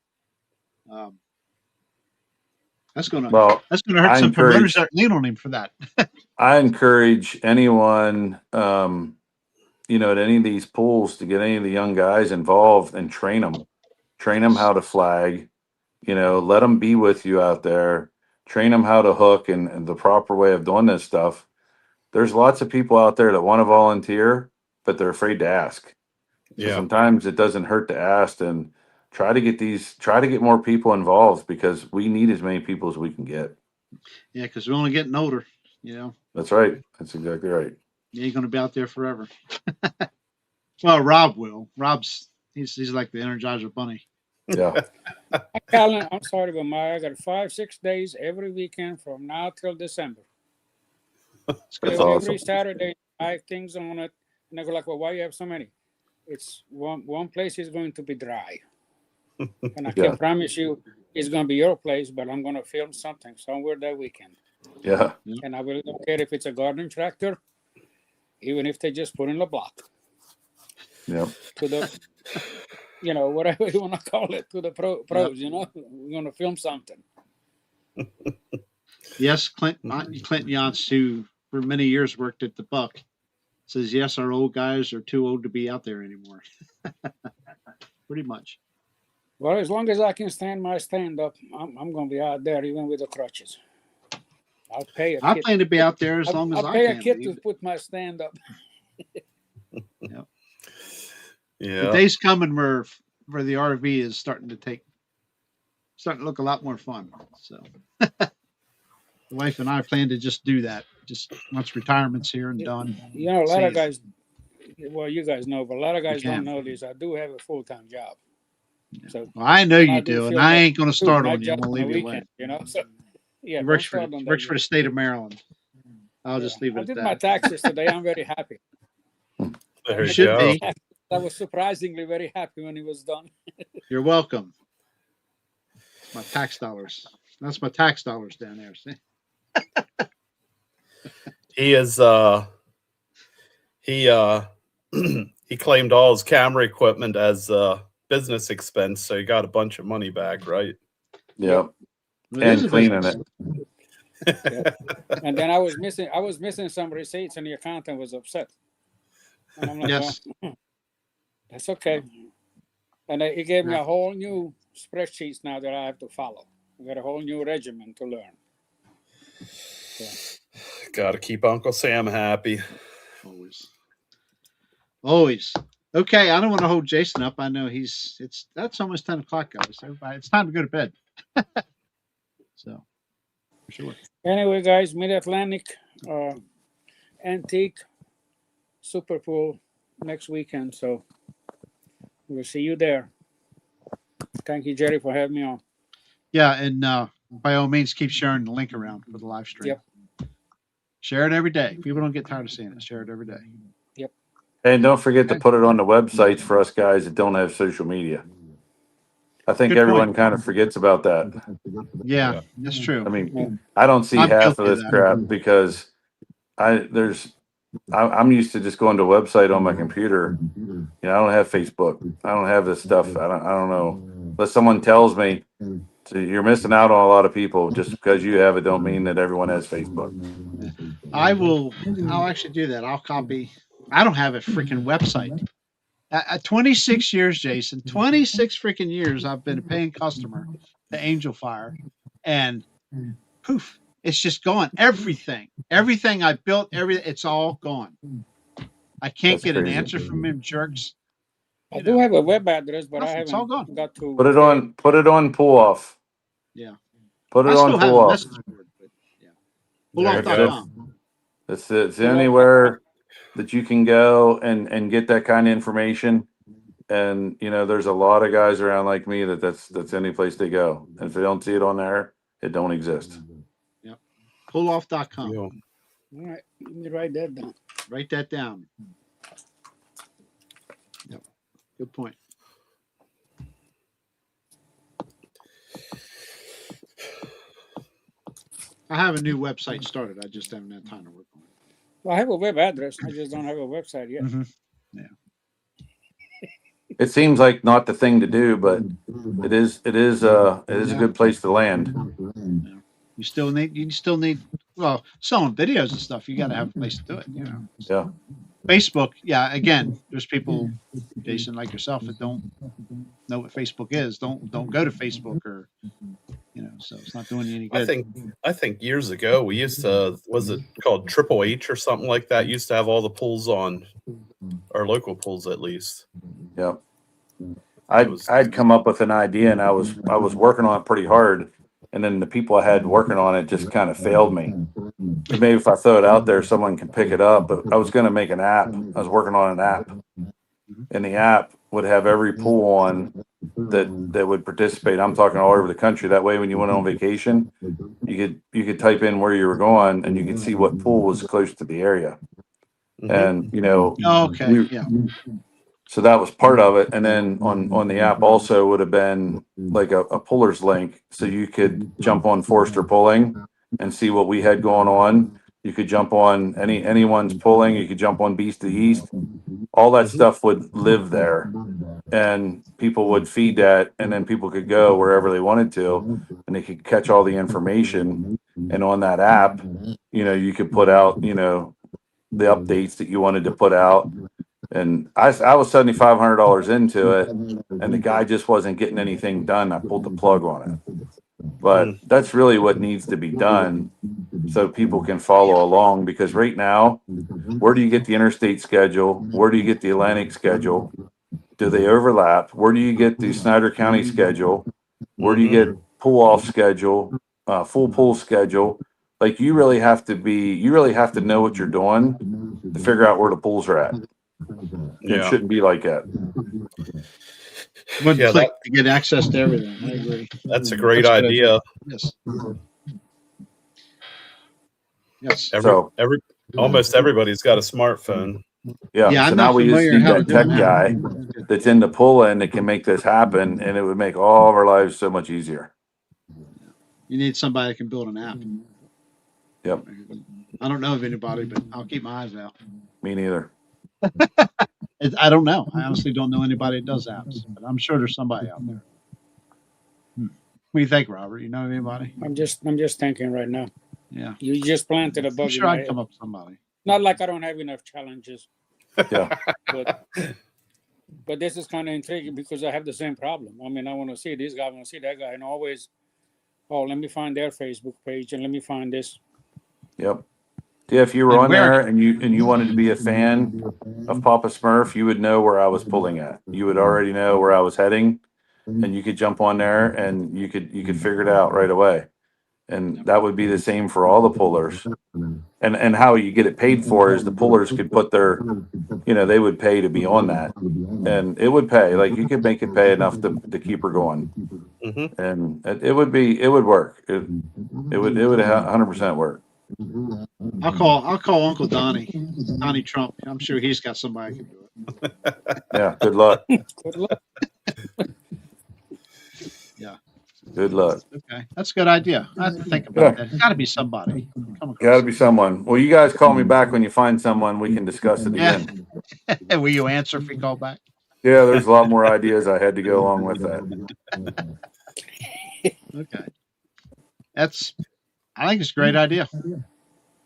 That's gonna Well, hurt some promoters that lean on him for that. I encourage anyone, at any of these pools to get any of the young guys involved and train them. Train them how to flag. Let them be with you out there. Train them how to hook and the proper way of doing this stuff. There's lots of people out there that want to volunteer, but they're afraid to ask. So Yeah. sometimes it doesn't hurt to ask and try to get more people involved because we need as many people as we can get. Yeah, because we're only getting older. That's right. That's exactly right. You ain't gonna be out there forever. Well, Rob will. He's like the Energizer Bunny. Yeah. I'm sorry, but I got 5-6 days every weekend from now till December. That's Every awesome. Saturday, I have things on it, and I go like, "Well, why you have so many?" It's one place is going to be dry, and I can promise you it's going to be your place. But I'm going to film something somewhere that weekend. Yeah. And I will don't care if it's a garden tractor, even if they just put in the block. Yeah. To the, whatever you want to call it, to the pros. We're going to film something. Yes, Clinton Yance, who for many years worked at the Buck, says yes, our old guys are too old to be out there anymore. Pretty much. Well, as long as I can stand my stand up, I'm going to be out there even with the crutches. I'll pay a kid. I plan to be out there as long as I can. I'll pay a kid to put my stand up. Yep. Yeah. The day's coming where the RV is starting to look a lot more fun. So the wife and I plan to just do that. Just once retirement's here and done. A lot of guys, well, you guys know, but a lot of guys can. don't know this. I do have a full-time job. Yeah. So well, I know you do, and I ain't going to start on you. I'm going to leave you weekend, alone. So, yeah, He works for the state of Maryland. I'll just leave it I at did that. my taxes today. I'm very happy. There you should go. be. I was surprisingly very happy when it was done. You're welcome. My tax dollars. That's my tax dollars down there. See? He is he claimed all his camera equipment as business expense, so he got a bunch of money back, right? Yeah. Well, And cleaning it. Yeah. And then I was missing some receipts, and the accountant was upset. And I'm like, yes. well, that's okay. And he gave me a whole new spreadsheets now that I have to follow. I got a whole new regimen to learn. Got to keep Uncle Sam happy. Always. Okay, I don't want to hold Jason up. I know that's almost 10 o'clock, guys. Everybody, it's time to go to bed. So, for sure. Anyway, guys, Mid-Atlantic Antique Super Pool next weekend. So we'll see you there. Thank you, Jerry, for having me on. Yeah, and by all means, keep sharing the link around for the live stream. Yep. Share it every day. People don't get tired of seeing it. Share it every day. Yep. And don't forget to put it on the websites for us guys that don't have social media. I think everyone kind of forgets about that. Yeah, that's true. I mean, I don't see half of this crap because there's I'm used to just going to a website on my computer. You know, I don't have Facebook. I don't have this stuff. I don't know. Unless someone tells me, so you're missing out on a lot of people. Just because you have it, don't mean that everyone has Facebook. I'll actually do that. I'll copy. I don't have a freaking website. 26 years, Jason. 26 freaking years. I've been a paying customer to Angel Fire, and poof, it's just gone. Everything I built, it's all gone. I can't That's get an crazy. answer from them jerks. I do have a web address, but I It's all gone. haven't got to Put it on pull off. Yeah. Put it I on still have pull a off. message board, but yeah. There you go. Pulloff.com. It's anywhere that you can go and get that kind of information. And you know, there's a lot of guys around like me that's any place they go. And if they don't see it on there, it don't exist. Yep. Pulloff.com. Yeah. All right, let me write that down. Write that down. Yep. Good point. I have a new website started. I just haven't had time to work on it. Well, I have a web address. I just don't have a website yet. Mm-hmm. It seems like not the thing to do, but it is a good place to land. Yeah. You still need well, selling videos and stuff, you gotta have a place to do it, you know. Yeah. Facebook, yeah, again, there's people, Jason, like yourself, that don't know what Facebook is. Don't go to Facebook, or you know, so it's not doing you any good. I think years ago we used to, was it called Triple H or something like that? Used to have all the pools on, our local pools at least. Yep. I'd come up with an idea and I was working on it pretty hard, and then the people I had working on it just kind of failed me. Maybe if I throw it out there, someone can pick it up. But I was going to make an app. I was working on an app, and the app would have every pool on that would participate. I'm talking all over the country. That way, when you went on vacation, you could type in where you were going, and you could see what pool was close to the area. Mhm. And you know, Okay, yeah. so that was part of it. And then on the app also would have been like a puller's link. So you could jump on Forster Pulling and see what we had going on. You could jump on anyone's pulling. You could jump on Beast of the East. All that stuff would live there. And people would feed that, and then people could go wherever they wanted to, and they could catch all the information. And on that app, you know, you could put out, you know, the updates that you wanted to put out. And I was $7,500 into it, and the guy just wasn't getting anything done. I pulled the plug on it. But that's really what needs to be done, so people can follow along. Because right now, where do you get the interstate schedule? Where do you get the Atlantic schedule? Do they overlap? Where do you get the Snyder County schedule? Where do you get pull off schedule, full pull schedule? Like you really have to know what you're doing to figure out where the pools are at. It shouldn't be like that. One click to get access to everything. I agree. That's a great idea. Yes. Yes. Almost everybody's got a smartphone. Yeah. Yeah, So I'm now not we just familiar need how to that do tech it now. guy that's in the pull in that can make this happen, and it would make all of our lives so much easier. You need somebody that can build an app. Yep. I don't know of anybody, but I'll keep my eyes out. Me neither. I don't know. I honestly don't know anybody that does apps, but I'm sure there's somebody out there. What do you think, Robert? You know anybody? I'm just thinking right now. Yeah. You just planted a bug. I'm sure I'd come up with somebody. Not like I don't have enough challenges. Yeah. But this is kind of intriguing because I have the same problem. I mean, I want to see this guy, I want to see that guy, and always, let me find their Facebook page and let me find this. Yep. Yeah, if you were on there and you wanted to be a fan of Papa Smurf, you would know where I was pulling at. You would already know where I was heading, and you could jump on there and you could figure it out right away. And that would be the same for all the pullers. And how you get it paid for is the pullers could put their, you know, they would pay to be on that, and it would pay. Like you could make it pay enough to keep her going, and it would work. It would 100% work. I'll call Uncle Donnie Trump. I'm sure he's got somebody who can do it. Yeah. Good luck. Good luck. Yeah. Good luck. Okay, that's a good idea. I have to think about that. It's got to be somebody. Come Got to across be someone. Well, you guys call me back when you find someone. We can discuss it Yeah. again. Will you answer if we call back? Yeah, there's a lot more ideas I had to go along with that. Okay, I think it's a great idea.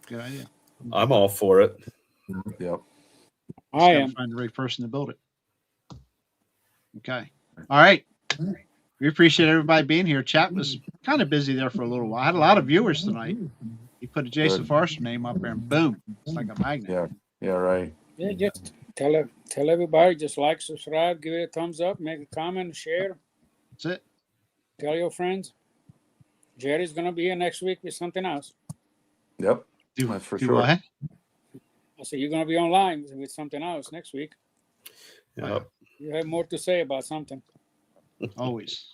Good idea. I'm all for it. Yep. I Just gotta am. find the right person to build it. Okay. All right. We appreciate everybody being here. Chat was kind of busy there for a little while. I had a lot of viewers tonight. You put a Jason Good. Forrester name up there and boom, it's like a magnet. Yeah. Yeah. Right. Yeah, just tell everybody, just like, subscribe, give it a thumbs up, make a comment, share, That's it. tell your friends. Jerry's gonna be here next week with something else. Yep. Do, That's for do sure. what? I said you're gonna be online with something else next week. Yep. You have more to say about something. Always.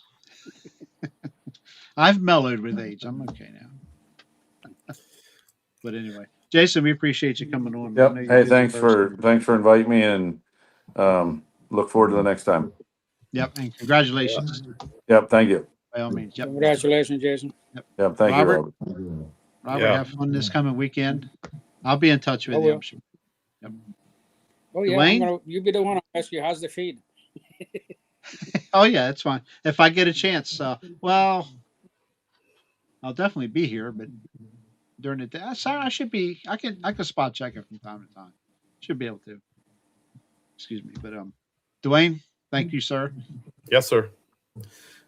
I've mellowed with age. I'm okay now. But anyway, Jason, we appreciate you coming on. I Yep. know you're a Hey, busy thanks person. for inviting me, and look forward to the next time. Yep, and congratulations. Yep. Thank you. By all means. Yep. Congratulations, Jason. Yep. Thank Robert? you, Robert. Robert, Yeah. have fun this coming weekend. I'll be in touch with I you, will. I'm sure. Oh yeah, Dwayne? you be the one to ask you how's the feed. Oh yeah, that's fine. If I get a chance, well, I'll definitely be here, but during the day, I should be. I can spot check it from time to time. Should be able to. Excuse me, but Dwayne, thank you, sir. Yes, sir. And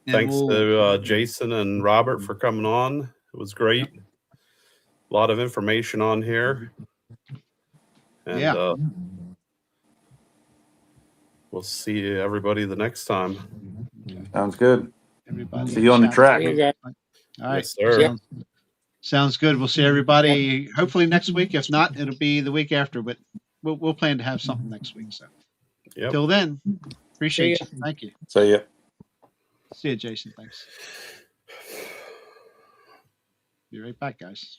Thanks to Jason and Robert for coming on. It was great. A lot of information on here. And Yeah. we'll see everybody the next time. Sounds good. Everybody, See you on the shout- track. There you go. All right, Yes, sir. Yep. sounds good. We'll see everybody hopefully next week. If not, it'll be the week after. But we'll plan to have something next week. So Yep. till then, appreciate See you. Thank you. See ya. See you, Jason. Thanks. Be right back, guys.